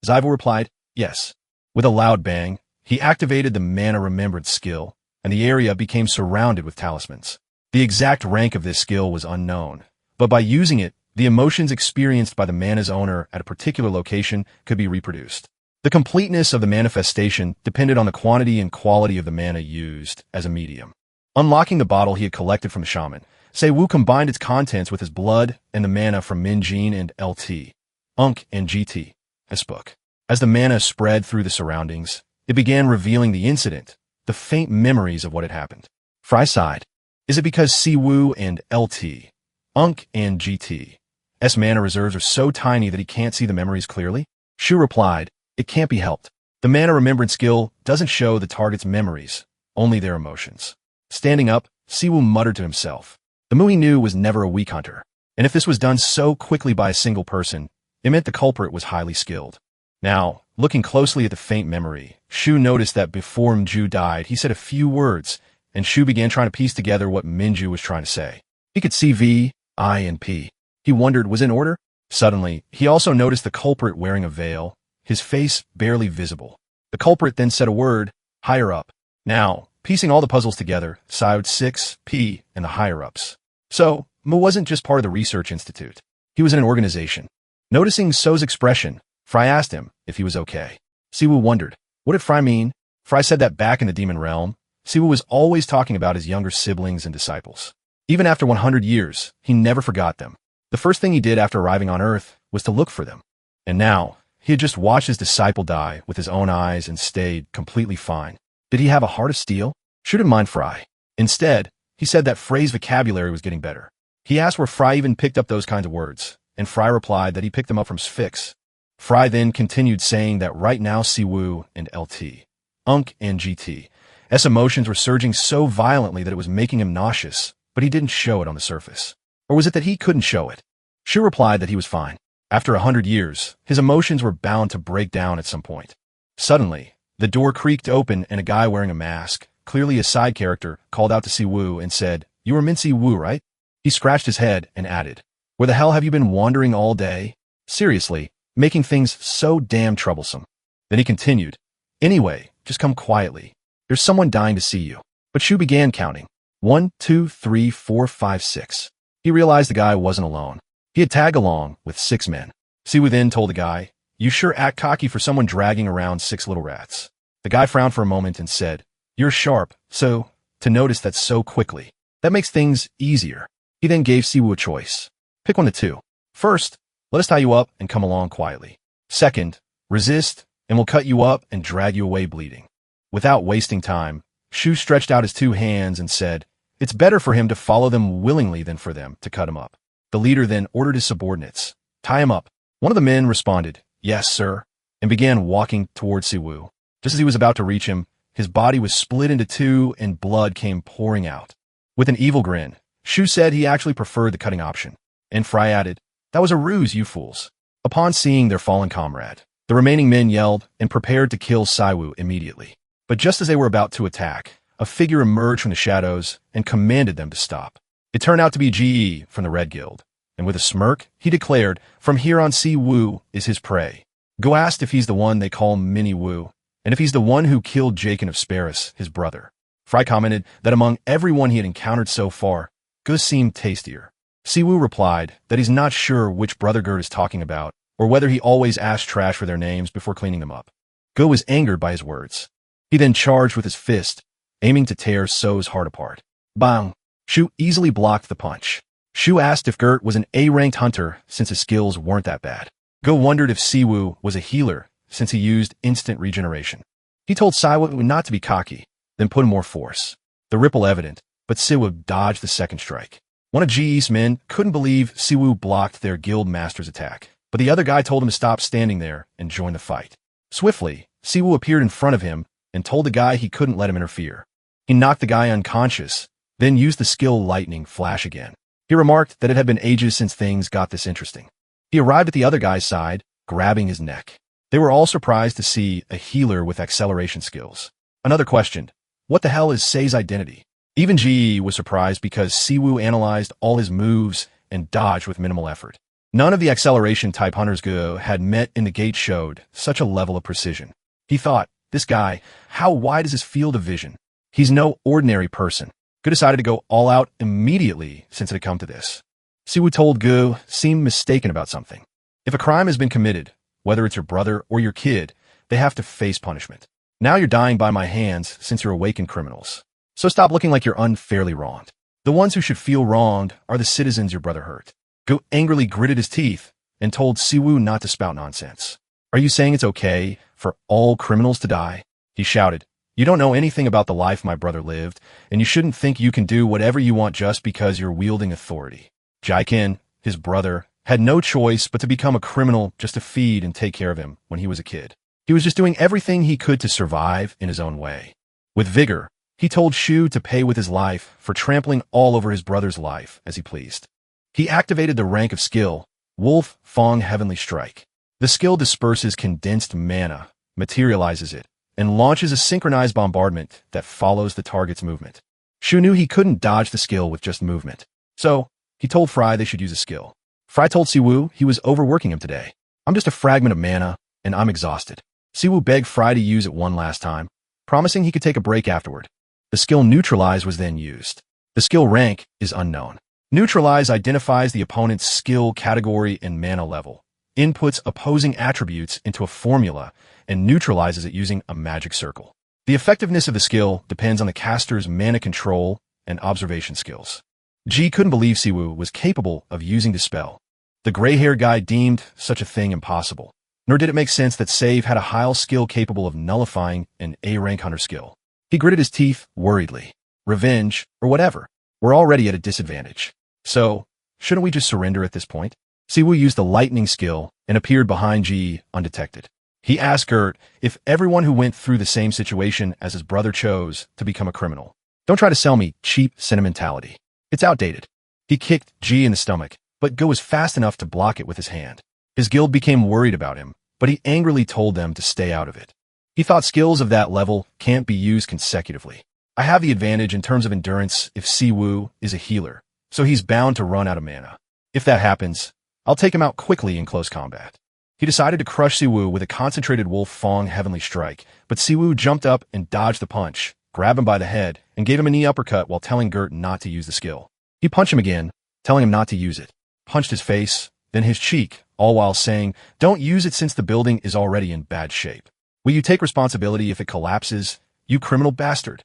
Zyvo replied, yes. With a loud bang, he activated the Mana Remembrance skill, and the area became surrounded with talismans. The exact rank of this skill was unknown, but by using it, the emotions experienced by the mana's owner at a particular location could be reproduced. The completeness of the manifestation depended on the quantity and quality of the mana used as a medium. Unlocking the bottle he had collected from the shaman, Siwoo combined its contents with his blood and the mana from Min Jin and LT, Unk and GT, as book. As the mana spread through the surroundings, it began revealing the incident, the faint memories of what had happened. Fry sighed. Is it because Siwoo and LT, Unk and GT, S mana reserves are so tiny that he can't see the memories clearly? Shu replied, it can't be helped. The mana remembrance skill doesn't show the target's memories, only their emotions. Standing up, Siwoo muttered to himself. The Mu he knew was never a weak hunter, and if this was done so quickly by a single person, it meant the culprit was highly skilled. Now, looking closely at the faint memory, Shu noticed that before Mju died, he said a few words, and Shu began trying to piece together what Minju was trying to say. He could see V, I, and P. He wondered, was it in order? Suddenly, he also noticed the culprit wearing a veil, his face barely visible. The culprit then said a word, higher up. Now, piecing all the puzzles together, Siod 6, P, and the higher-ups. So, Mu wasn't just part of the research institute. He was in an organization. Noticing So's expression, Fry asked him if he was okay. Siwoo wondered, what did Fry mean? Fry said that back in the demon realm, Siwoo was always talking about his younger siblings and disciples. Even after 100 years, he never forgot them. The first thing he did after arriving on Earth was to look for them. And now, he had just watched his disciple die with his own eyes and stayed completely fine. Did he have a heart of steel? Shu didn't mind Fry. Instead, he said that Frey's vocabulary was getting better. He asked where Fry even picked up those kinds of words, and Fry replied that he picked them up from Sphinx. Fry then continued saying that right now Siwoo and LT, Unk and GT's emotions were surging so violently that it was making him nauseous, but he didn't show it on the surface. Or was it that he couldn't show it? Shu replied that he was fine. After 100 years, his emotions were bound to break down at some point. Suddenly, the door creaked open and a guy wearing a mask, clearly a side character, called out to Siwoo and said, "You are Mincy Woo, right?" He scratched his head and added, "Where the hell have you been wandering all day? Seriously, making things so damn troublesome." Then he continued, "Anyway, just come quietly. There's someone dying to see you." But Shu began counting. 1, 2, 3, 4, 5, 6. He realized the guy wasn't alone. He had tagged along with 6 men. Siwoo then told the guy, "You sure act cocky for someone dragging around 6 little rats." The guy frowned for a moment and said, "You're sharp, so to notice that so quickly. That makes things easier." He then gave Siwoo a choice. Pick one of 2. First, let us tie you up and come along quietly. Second, resist, and we'll cut you up and drag you away bleeding. Without wasting time, Shu stretched out his 2 hands and said, "It's better for him to follow them willingly than for them to cut him up." The leader then ordered his subordinates, "Tie him up." One of the men responded, "Yes, sir," and began walking towards Siwoo. Just as he was about to reach him, his body was split into 2 and blood came pouring out. With an evil grin, Shu said he actually preferred the cutting option. And Fry added, "That was a ruse, you fools." Upon seeing their fallen comrade, the remaining men yelled and prepared to kill Siwoo immediately. But just as they were about to attack, a figure emerged from the shadows and commanded them to stop. It turned out to be GE from the Red Guild, and with a smirk, he declared, "From here on Siwoo is his prey." Go asked if he's the one they call Mini Woo, and if he's the one who killed Jaken of Sparus, his brother. Fry commented that among everyone he had encountered so far, Go seemed tastier. Siwoo replied that he's not sure which brother Gert is talking about, or whether he always asked trash for their names before cleaning them up. Go was angered by his words. He then charged with his fist, aiming to tear So's heart apart. Bang! Shu easily blocked the punch. Shu asked if Gert was an A-ranked hunter since his skills weren't that bad. Go wondered if Siwoo was a healer since he used instant regeneration. He told Siwoo not to be cocky, then put in more force. The ripple evident, but Siwoo dodged the second strike. One of GE's men couldn't believe Siwoo blocked their guild master's attack, but the other guy told him to stop standing there and join the fight. Swiftly, Siwoo appeared in front of him and told the guy he couldn't let him interfere. He knocked the guy unconscious, then used the skill Lightning Flash again. He remarked that it had been ages since things got this interesting. He arrived at the other guy's side, grabbing his neck. They were all surprised to see a healer with acceleration skills. Another questioned, what the hell is Sei's identity? Even GE was surprised because Siwoo analyzed all his moves and dodged with minimal effort. None of the acceleration-type hunters Go had met in the gate showed such a level of precision. He thought, this guy, how wide is his field of vision? He's no ordinary person. Go decided to go all out immediately since it had come to this. Siwoo told Go seemed mistaken about something. If a crime has been committed, whether it's your brother or your kid, they have to face punishment. Now you're dying by my hands since you're awakened criminals. So stop looking like you're unfairly wronged. The ones who should feel wronged are the citizens your brother hurt. Go angrily gritted his teeth and told Siwoo not to spout nonsense. Are you saying it's okay for all criminals to die? He shouted. You don't know anything about the life my brother lived, and you shouldn't think you can do whatever you want just because you're wielding authority. Jaikin, his brother, had no choice but to become a criminal just to feed and take care of him when he was a kid. He was just doing everything he could to survive in his own way. With vigor, he told Shu to pay with his life for trampling all over his brother's life as he pleased. He activated the rank of skill, Wolf Fong Heavenly Strike. The skill disperses condensed mana, materializes it, and launches a synchronized bombardment that follows the target's movement. Shu knew he couldn't dodge the skill with just movement. So, he told Fry they should use a skill. Fry told Siwoo he was overworking him today. I'm just a fragment of mana, and I'm exhausted. Siwoo begged Fry to use it one last time, promising he could take a break afterward. The skill Neutralize was then used. The skill rank is unknown. Neutralize identifies the opponent's skill category and mana level, inputs opposing attributes into a formula, and neutralizes it using a magic circle. The effectiveness of the skill depends on the caster's mana control and observation skills. G couldn't believe Siwoo was capable of using the spell, The gray-haired guy deemed such a thing impossible. Nor did it make sense that Save had a high skill capable of nullifying an A-rank hunter skill. He gritted his teeth worriedly. Revenge, or whatever. We're already at a disadvantage. So, shouldn't we just surrender at this point? Siwoo used the lightning skill and appeared behind Ji undetected. He asked Gert if everyone who went through the same situation as his brother chose to become a criminal. Don't try to sell me cheap sentimentality. It's outdated. He kicked Ji in the stomach, but Go was fast enough to block it with his hand. His guild became worried about him, but he angrily told them to stay out of it. He thought skills of that level can't be used consecutively. I have the advantage in terms of endurance if Siwoo is a healer, so he's bound to run out of mana. If that happens, I'll take him out quickly in close combat. He decided to crush Siwoo with a concentrated Wolf Fong Heavenly Strike, but Siwoo jumped up and dodged the punch, grabbed him by the head, and gave him a knee uppercut while telling Gert not to use the skill. He punched him again, telling him not to use it, punched his face, then his cheek, all while saying, "Don't use it since the building is already in bad shape. Will you take responsibility if it collapses, you criminal bastard?"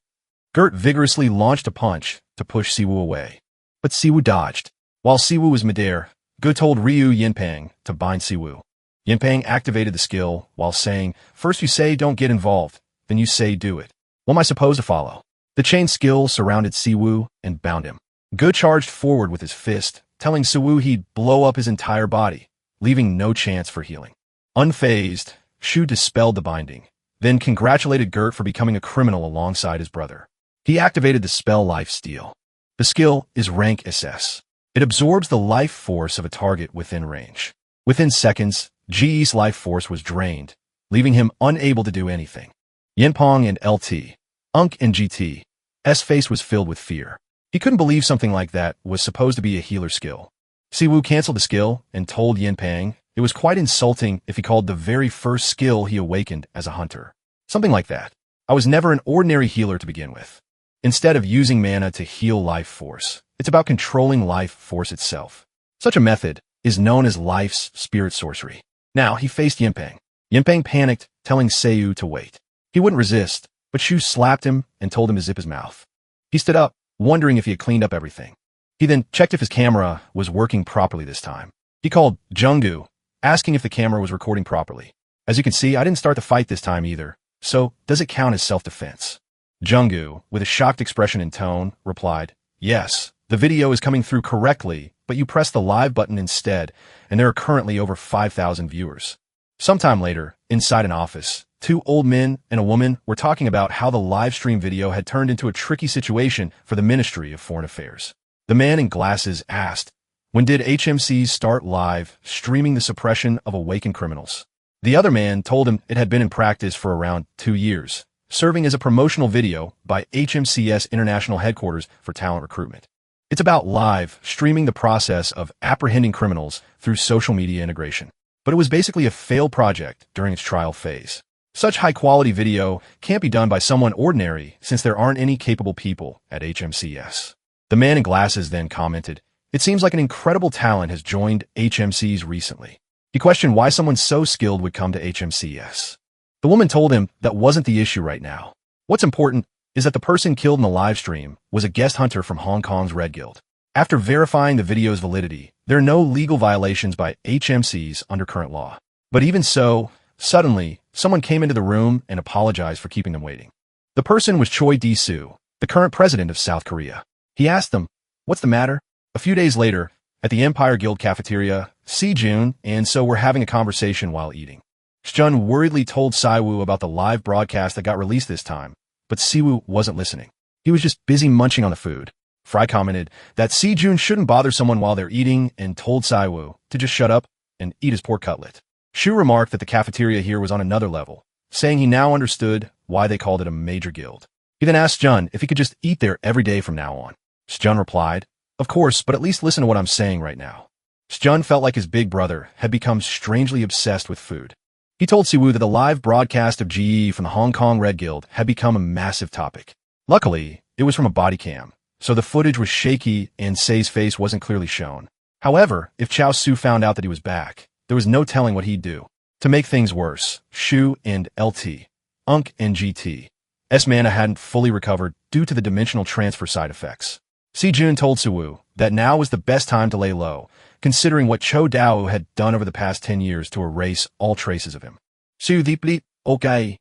Gert vigorously launched a punch to push Siwoo away. But Siwoo dodged. While Siwoo was midair, Go told Ryu Yinpang to bind Siwoo. Yinpang activated the skill while saying, "First you say don't get involved, then you say do it. What am I supposed to follow?" The chain skill surrounded Siwoo and bound him. Go charged forward with his fist, telling Siwoo he'd blow up his entire body, leaving no chance for healing. Unfazed, Shu dispelled the binding, then congratulated Gert for becoming a criminal alongside his brother. He activated the spell Life Steal. The skill is rank SS. It absorbs the life force of a target within range. Within seconds, Ji's life force was drained, leaving him unable to do anything. Yinpong and LT, Unk and GT's face was filled with fear. He couldn't believe something like that was supposed to be a healer skill. Siwoo canceled the skill and told Yinpang it was quite insulting if he called the very first skill he awakened as a hunter. Something like that. I was never an ordinary healer to begin with. Instead of using mana to heal life force, it's about controlling life force itself. Such a method is known as life's spirit sorcery. Now he faced Yinpang. Yinpang panicked, telling Seiyu to wait. He wouldn't resist, but Shu slapped him and told him to zip his mouth. He stood up, wondering if he had cleaned up everything. He then checked if his camera was working properly this time. He called Junggu, asking if the camera was recording properly. As you can see, I didn't start the fight this time either, so does it count as self-defense? Junggu, with a shocked expression and tone, replied, "Yes, the video is coming through correctly, but you pressed the live button instead, and there are currently over 5,000 viewers." Sometime later, inside an office, two old men and a woman were talking about how the live stream video had turned into a tricky situation for the Ministry of Foreign Affairs. The man in glasses asked, "When did HMCs start live streaming the suppression of awakened criminals?" The other man told him it had been in practice for around 2 years, serving as a promotional video by HMCS International Headquarters for Talent Recruitment. It's about live streaming the process of apprehending criminals through social media integration. But it was basically a failed project during its trial phase. Such high-quality video can't be done by someone ordinary since there aren't any capable people at HMCS. The man in glasses then commented, "It seems like an incredible talent has joined HMCs recently." He questioned why someone so skilled would come to HMCS. The woman told him that wasn't the issue right now. What's important is that the person killed in the live stream was a guest hunter from Hong Kong's Red Guild. After verifying the video's validity, there are no legal violations by HMCs under current law. But even so, suddenly, someone came into the room and apologized for keeping them waiting. The person was Choi Dee-soo, the current president of South Korea. He asked them, "What's the matter?" A few days later, at the Empire Guild cafeteria, Si-jun and So were having a conversation while eating. Shun worriedly told Siwoo about the live broadcast that got released this time, but Siwoo wasn't listening. He was just busy munching on the food. Fry commented that Si-jun shouldn't bother someone while they're eating and told Siwoo to just shut up and eat his pork cutlet. Shu remarked that the cafeteria here was on another level, saying he now understood why they called it a major guild. He then asked Jun if he could just eat there every day from now on. Jun replied, "Of course, but at least listen to what I'm saying right now." Jun felt like his big brother had become strangely obsessed with food. He told Siwoo that the live broadcast of GE from the Hong Kong Red Guild had become a massive topic. Luckily, it was from a body cam, so the footage was shaky and Sei's face wasn't clearly shown. However, if Chao Su found out that he was back, there was no telling what he'd do. To make things worse, Shu and LT, Unk and GT's mana hadn't fully recovered due to the dimensional transfer side effects. Si-jun told Suwoo that now was the best time to lay low, considering what Cho Dao had done over the past 10 years to erase all traces of him. Su deeply, okay.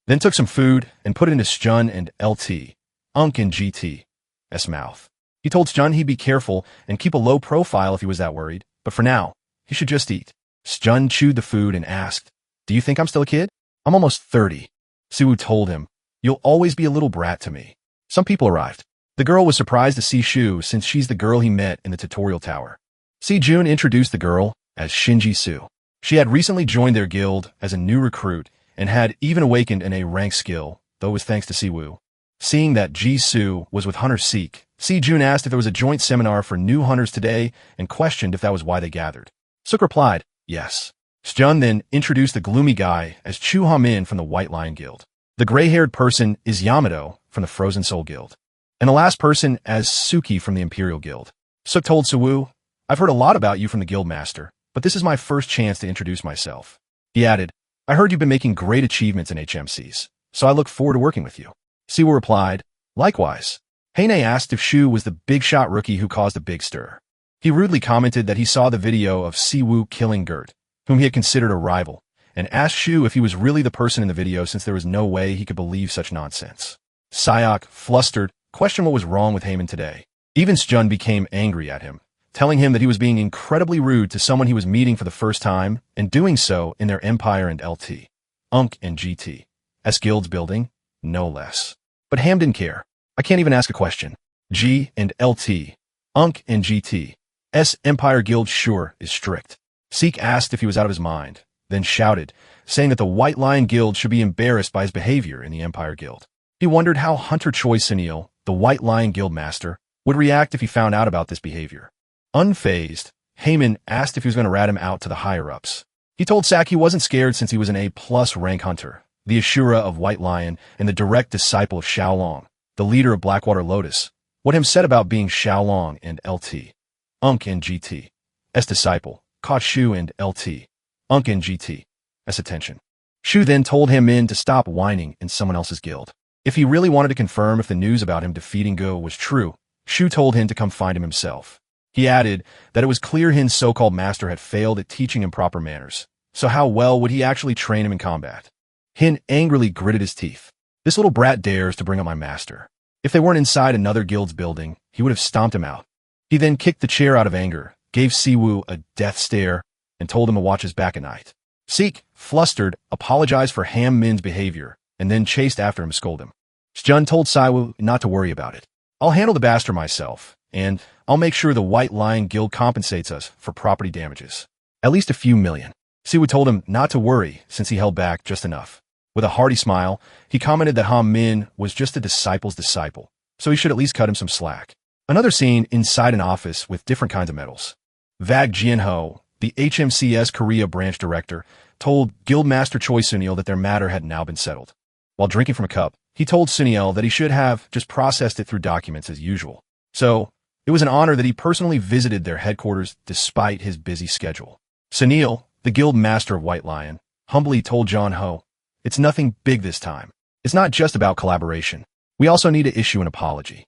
Then took some food and put it into Sjun and LT, Unk and GT's mouth. He told Sjun he'd be careful and keep a low profile if he was that worried, but for now, he should just eat. Sjun chewed the food and asked, "Do you think I'm still a kid?" "I'm almost 30. Suwoo told him, "You'll always be a little brat to me." Some people arrived. The girl was surprised to see Shu since she's the girl he met in the tutorial tower. Si-jun introduced the girl as Shinji Su. She had recently joined their guild as a new recruit and had even awakened in a rank skill, though it was thanks to Siwoo. Seeing that Ji-su was with Hunter Seek, Si-jun asked if there was a joint seminar for new hunters today and questioned if that was why they gathered. Suk replied, yes. Sjun then introduced the gloomy guy as Chu Ha-min from the White Lion Guild. The gray-haired person is Yamato from the Frozen Soul Guild. And the last person as Suki from the Imperial Guild. Suk told Suwoo, "I've heard a lot about you from the guild master, but this is my first chance to introduce myself." He added, "I heard you've been making great achievements in HMCs, so I look forward to working with you." Siwoo replied, "Likewise." Heine asked if Shu was the big shot rookie who caused a big stir. He rudely commented that he saw the video of Siwoo killing Gert, whom he had considered a rival, and asked Shu if he was really the person in the video since there was no way he could believe such nonsense. Sayok, flustered, questioned what was wrong with Heyman today. Even Sjun became angry at him, telling him that he was being incredibly rude to someone he was meeting for the first time and doing so in their Empire and LT, Unk and GT. S guilds building, no less. But Ham didn't care. "I can't even ask a question. G and LT, Unk and GT. S Empire Guild sure is strict." Seek asked if he was out of his mind, then shouted, saying that the White Lion Guild should be embarrassed by his behavior in the Empire Guild. He wondered how Hunter Choi Sunil, the White Lion Guild master, would react if he found out about this behavior. Unfazed, Heyman asked if he was going to rat him out to the higher-ups. He told Sak he wasn't scared since he was an A+ rank hunter, the Asura of White Lion and the direct disciple of Xiaolong, the leader of Blackwater Lotus. What him said about being Xiaolong and LT, Unk and GT, S disciple, caught Shu and LT, Unk and GT, S attention. Shu then told him in to stop whining in someone else's guild. If he really wanted to confirm if the news about him defeating Go was true, Shu told him to come find him himself. He added that it was clear Hin's so-called master had failed at teaching him proper manners, so how well would he actually train him in combat? Hin angrily gritted his teeth. "This little brat dares to bring up my master." If they weren't inside another guild's building, he would have stomped him out. He then kicked the chair out of anger, gave Siwoo a death stare, and told him to watch his back at night. Seek, flustered, apologized for Ham Min's behavior, and then chased after him to scold him. Sjun told Siwoo not to worry about it. "I'll handle the bastard myself, and I'll make sure the White Lion Guild compensates us for property damages. At least a few million." Siwoo told him not to worry since he held back just enough. With a hearty smile, he commented that Han Min was just a disciple's disciple, so he should at least cut him some slack. Another scene inside an office with different kinds of medals. Vag Jianho, the HMCS Korea branch director, told Guildmaster Choi Sunil that their matter had now been settled. While drinking from a cup, he told Sunil that he should have just processed it through documents as usual. So, it was an honor that he personally visited their headquarters despite his busy schedule. Sunil, the guild master of White Lion, humbly told John Ho, "It's nothing big this time. It's not just about collaboration. We also need to issue an apology."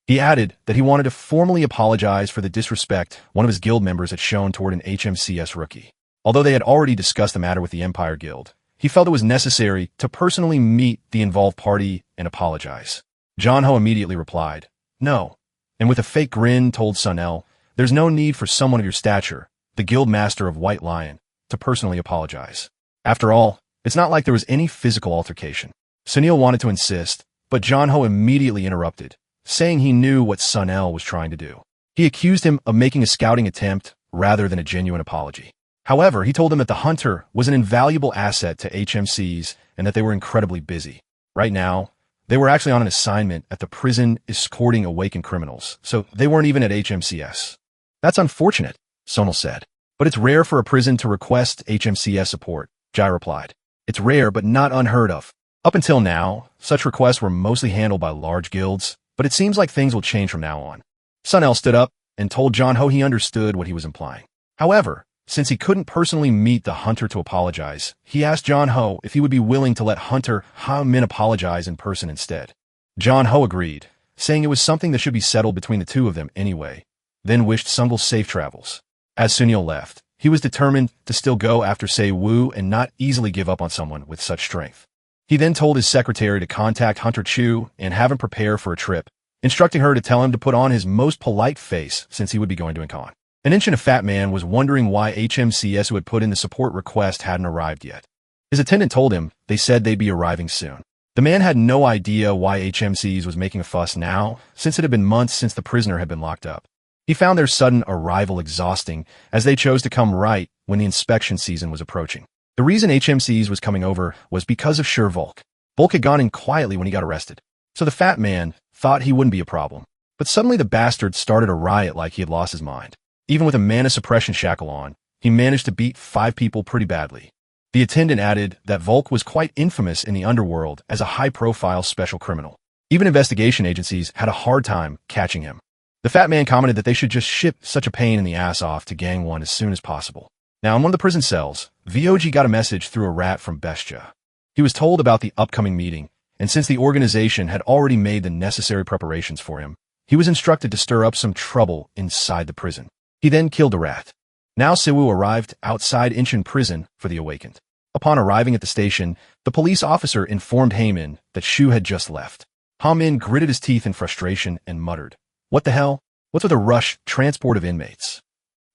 He added that he wanted to formally apologize for the disrespect one of his guild members had shown toward an HMCS rookie. Although they had already discussed the matter with the Empire Guild, he felt it was necessary to personally meet the involved party and apologize. John Ho immediately replied, "No," and with a fake grin told Sunel, "There's no need for someone of your stature, the guild master of White Lion, to personally apologize. After all, it's not like there was any physical altercation." Sunil wanted to insist, but John Ho immediately interrupted, saying he knew what Sunel was trying to do. He accused him of making a scouting attempt rather than a genuine apology. However, he told him that the hunter was an invaluable asset to HMCs and that they were incredibly busy. Right now, they were actually on an assignment at the prison escorting awakened criminals, so they weren't even at HMCS. "That's unfortunate," Sonal said. "But it's rare for a prison to request HMCS support," Jai replied. "It's rare but not unheard of. Up until now, such requests were mostly handled by large guilds, but it seems like things will change from now on." Sunel stood up and told John Ho he understood what he was implying. However, since he couldn't personally meet the hunter to apologize, he asked John Ho if he would be willing to let Hunter Ha Min apologize in person instead. John Ho agreed, saying it was something that should be settled between the two of them anyway, then wished Sungul safe travels. As Sunil left, he was determined to still go after Se-Wu and not easily give up on someone with such strength. He then told his secretary to contact Hunter Chu and have him prepare for a trip, instructing her to tell him to put on his most polite face since he would be going to Incon. An inch and a fat man was wondering why HMCS who had put in the support request hadn't arrived yet. His attendant told him they said they'd be arriving soon. The man had no idea why HMCs was making a fuss now, since it had been months since the prisoner had been locked up. He found their sudden arrival exhausting, as they chose to come right when the inspection season was approaching. The reason HMCs was coming over was because of Sure Volk. Volk had gone in quietly when he got arrested, so the fat man thought he wouldn't be a problem. But suddenly the bastard started a riot like he had lost his mind. Even with a mana suppression shackle on, he managed to beat 5 people pretty badly. The attendant added that Volk was quite infamous in the underworld as a high-profile special criminal. Even investigation agencies had a hard time catching him. The fat man commented that they should just ship such a pain in the ass off to Gang 1 as soon as possible. Now, in one of the prison cells, VOG got a message through a rat from Bestia. He was told about the upcoming meeting, and since the organization had already made the necessary preparations for him, he was instructed to stir up some trouble inside the prison. He then killed the rat. Now Se-Wu arrived outside Incheon prison for the awakened. Upon arriving at the station, the police officer informed Heyman that Shu had just left. Ha-Min gritted his teeth in frustration and muttered, "What the hell? What's with a rush transport of inmates?"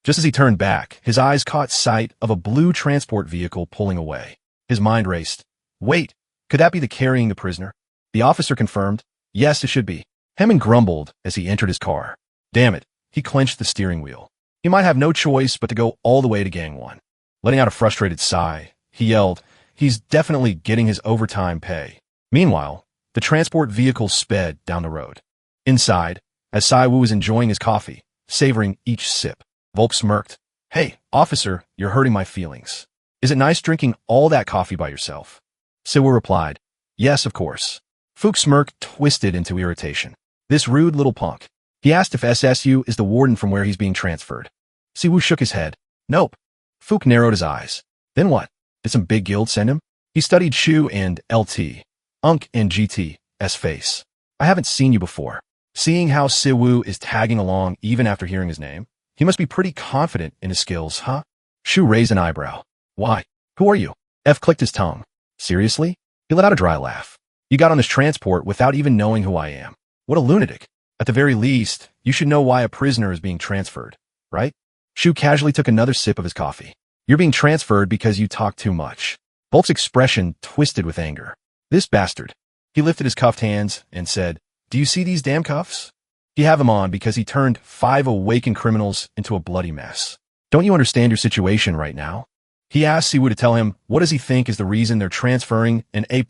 Just as he turned back, his eyes caught sight of a blue transport vehicle pulling away. His mind raced. Wait, could that be the carrying the prisoner? The officer confirmed, yes, it should be. Heyman grumbled as he entered his car. Damn it, he clenched the steering wheel. He might have no choice but to go all the way to Gang 1. Letting out a frustrated sigh, he yelled, he's definitely getting his overtime pay. Meanwhile, the transport vehicle sped down the road. Inside, as Se-Wu was enjoying his coffee, savoring each sip, Volk smirked. Hey, officer, you're hurting my feelings. Is it nice drinking all that coffee by yourself? Se-Wu replied, yes, of course. Fook's smirk twisted into irritation. This rude little punk. He asked if SSU is the warden from where he's being transferred. Se-Wu shook his head. Nope. Fook narrowed his eyes. Then what? Did some big guild send him? He studied Shu and LT, Unk and GT's face. I haven't seen you before. Seeing how Se-Wu is tagging along even after hearing his name, he must be pretty confident in his skills, huh? Shu raised an eyebrow. Why? Who are you? F clicked his tongue. Seriously? He let out a dry laugh. You got on this transport without even knowing who I am. What a lunatic. At the very least, you should know why a prisoner is being transferred, right? Shu casually took another sip of his coffee. You're being transferred because you talk too much. Volk's expression twisted with anger. This bastard. He lifted his cuffed hands and said, do you see these damn cuffs? You have them on because he turned 5 awakened criminals into a bloody mess. Don't you understand your situation right now? He asked Se-Wu to tell him what does he think is the reason they're transferring an A++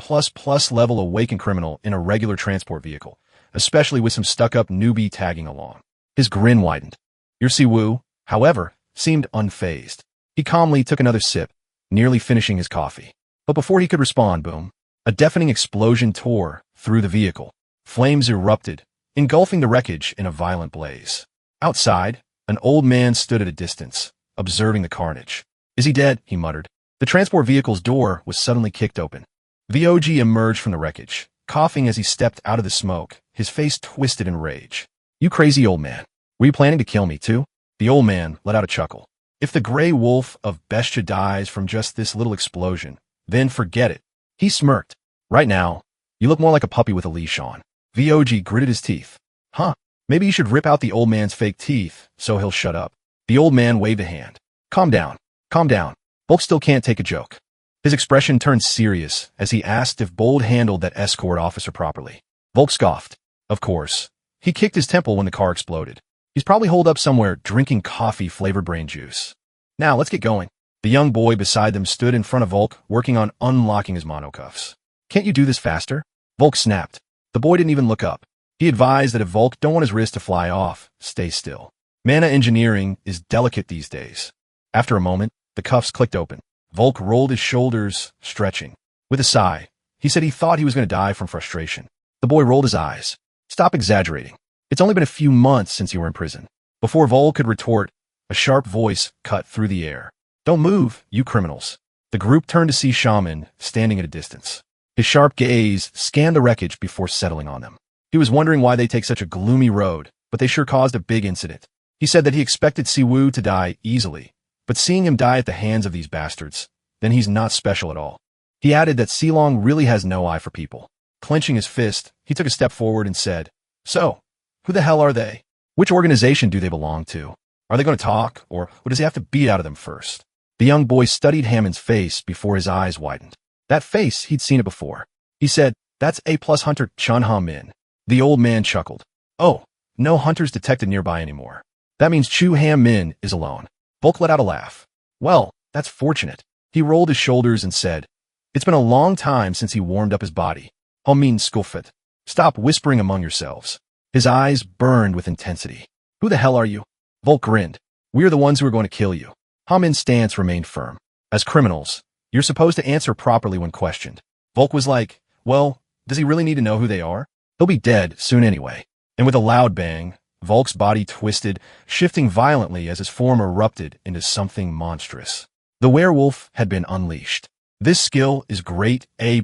level awakened criminal in a regular transport vehicle, especially with some stuck-up newbie tagging along. His grin widened. Your Se-Wu, however, seemed unfazed. He calmly took another sip, nearly finishing his coffee. But before he could respond, boom, a deafening explosion tore through the vehicle. Flames erupted, engulfing the wreckage in a violent blaze. Outside, an old man stood at a distance, observing the carnage. Is he dead? He muttered. The transport vehicle's door was suddenly kicked open. VOG emerged from the wreckage, coughing as he stepped out of the smoke, his face twisted in rage. You crazy old man. Were you planning to kill me too? The old man let out a chuckle. If the gray wolf of Bestia dies from just this little explosion, then forget it. He smirked. Right now, you look more like a puppy with a leash on. VOG gritted his teeth. Huh, maybe you should rip out the old man's fake teeth so he'll shut up. The old man waved a hand. Calm down. Calm down. Volk still can't take a joke. His expression turned serious as he asked if Bold handled that escort officer properly. Volk scoffed. Of course. He kicked his temple when the car exploded. He's probably holed up somewhere drinking coffee-flavored brain juice. Now, let's get going. The young boy beside them stood in front of Volk, working on unlocking his monocuffs. Can't you do this faster? Volk snapped. The boy didn't even look up. He advised that if Volk don't want his wrist to fly off, stay still. Mana engineering is delicate these days. After a moment, the cuffs clicked open. Volk rolled his shoulders, stretching. With a sigh, he said he thought he was going to die from frustration. The boy rolled his eyes. Stop exaggerating. It's only been a few months since you were in prison. Before Volk could retort, a sharp voice cut through the air. Don't move, you criminals. The group turned to see Shaman standing at a distance. His sharp gaze scanned the wreckage before settling on them. He was wondering why they take such a gloomy road, but they sure caused a big incident. He said that he expected Siwoo to die easily, but seeing him die at the hands of these bastards, then he's not special at all. He added that Silong really has no eye for people. Clenching his fist, he took a step forward and said, "So, who the hell are they? Which organization do they belong to? Are they going to talk, or does he have to beat out of them first?" The young boy studied Hammond's face before his eyes widened. That face, he'd seen it before. He said, "That's A+ hunter Chun Ha Min." The old man chuckled. "Oh, no hunters detected nearby anymore. That means Chu Ham Min is alone." Volk let out a laugh. "Well, that's fortunate." He rolled his shoulders and said, "It's been a long time since he warmed up his body. Min Skuffet. Stop whispering among yourselves." His eyes burned with intensity. "Who the hell are you?" Volk grinned. "We are the ones who are going to kill you." Min's stance remained firm. "As criminals, you're supposed to answer properly when questioned." Volk was like, "Well, does he really need to know who they are? He'll be dead soon anyway." And with a loud bang, Volk's body twisted, shifting violently as his form erupted into something monstrous. The werewolf had been unleashed. This skill is grade A+,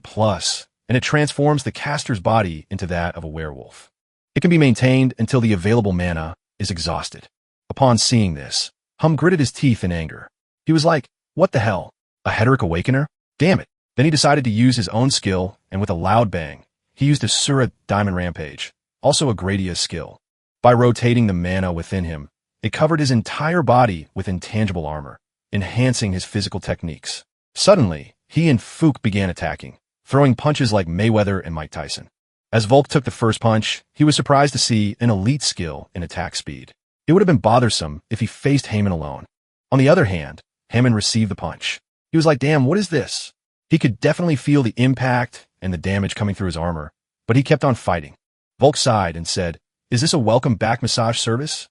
and it transforms the caster's body into that of a werewolf. It can be maintained until the available mana is exhausted. Upon seeing this, gritted his teeth in anger. He was like, "What the hell? A Hederic Awakener? Damn it." Then he decided to use his own skill, and with a loud bang, he used Asura Diamond Rampage, also a Gradia skill. By rotating the mana within him, it covered his entire body with intangible armor, enhancing his physical techniques. Suddenly, he and Fook began attacking, throwing punches like Mayweather and Mike Tyson. As Volk took the first punch, he was surprised to see an elite skill in attack speed. It would have been bothersome if he faced Hammond alone. On the other hand, Hammond received the punch. He was like, "Damn, what is this?" He could definitely feel the impact and the damage coming through his armor, but he kept on fighting. Volk sighed and said, "Is this a welcome back massage service?"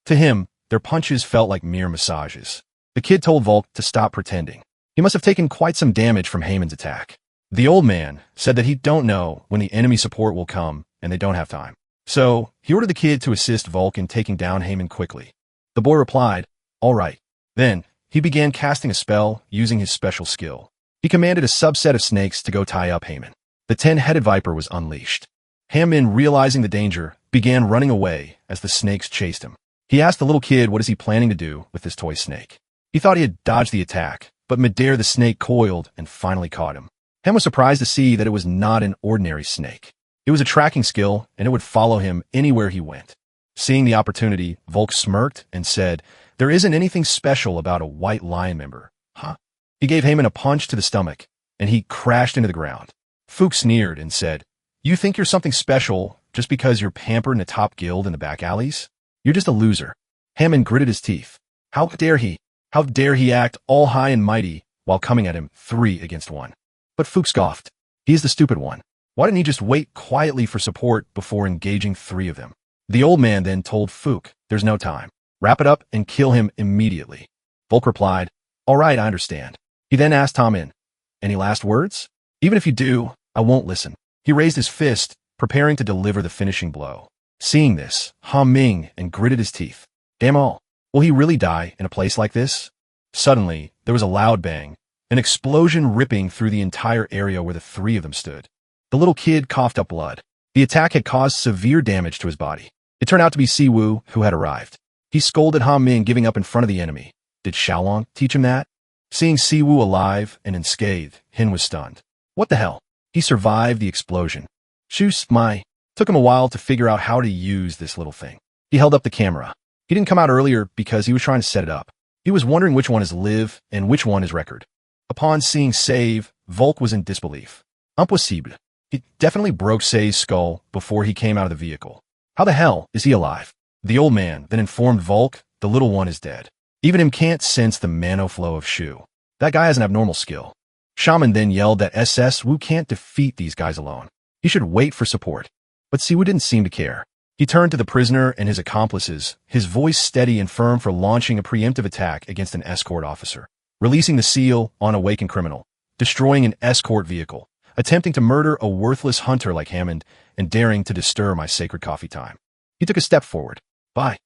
To him, their punches felt like mere massages. The kid told Volk to stop pretending. He must have taken quite some damage from Hammond's attack. The old man said that he don't know when the enemy support will come, and they don't have time. So, he ordered the kid to assist Volk in taking down Hammond quickly. The boy replied, "All right." Then, he began casting a spell using his special skill. He commanded a subset of snakes to go tie up Hammond. The 10-headed viper was unleashed. Hammond, realizing the danger, began running away as the snakes chased him. He asked the little kid what is he planning to do with this toy snake. He thought he had dodged the attack, but midair the snake coiled and finally caught him. Ham was surprised to see that it was not an ordinary snake. It was a tracking skill, and it would follow him anywhere he went. Seeing the opportunity, Volk smirked and said, "There isn't anything special about a white lion member, huh?" He gave Hammond a punch to the stomach, and he crashed into the ground. Fook sneered and said, "You think you're something special just because you're pampered in a top guild in the back alleys? You're just a loser." Hammond gritted his teeth. How dare he? How dare he act all high and mighty while coming at him 3 against 1? But Fook scoffed. He's the stupid one. Why didn't he just wait quietly for support before engaging 3 of them? The old man then told Fook, "There's no time. Wrap it up and kill him immediately." Volk replied, "All right, I understand." He then asked Min, "Any last words?" "Even if you do, I won't listen." He raised his fist, preparing to deliver the finishing blow. Seeing this, Ming and gritted his teeth. Damn all. Will he really die in a place like this? Suddenly, there was a loud bang, an explosion ripping through the entire area where the 3 of them stood. The little kid coughed up blood. The attack had caused severe damage to his body. It turned out to be Siwoo, who had arrived. He scolded Ming, giving up in front of the enemy. Did Xiaolong teach him that? Seeing Siwoo alive and unscathed, Hin was stunned. What the hell? He survived the explosion. Shoos my. Took him a while to figure out how to use this little thing. He held up the camera. He didn't come out earlier because he was trying to set it up. He was wondering which one is live and which one is record. Upon seeing Save, Volk was in disbelief. Impossible. He definitely broke Say's skull before he came out of the vehicle. How the hell is he alive? The old man then informed Volk the little one is dead. Even him can't sense the mano flow of Shu. That guy has an abnormal skill. Shaman then yelled that SS Wu can't defeat these guys alone. He should wait for support. But Siwoo didn't seem to care. He turned to the prisoner and his accomplices, his voice steady and firm for launching a preemptive attack against an escort officer, releasing the seal on a awakened criminal, destroying an escort vehicle, attempting to murder a worthless hunter like Hammond, and daring to disturb my sacred coffee time. He took a step forward. Bye.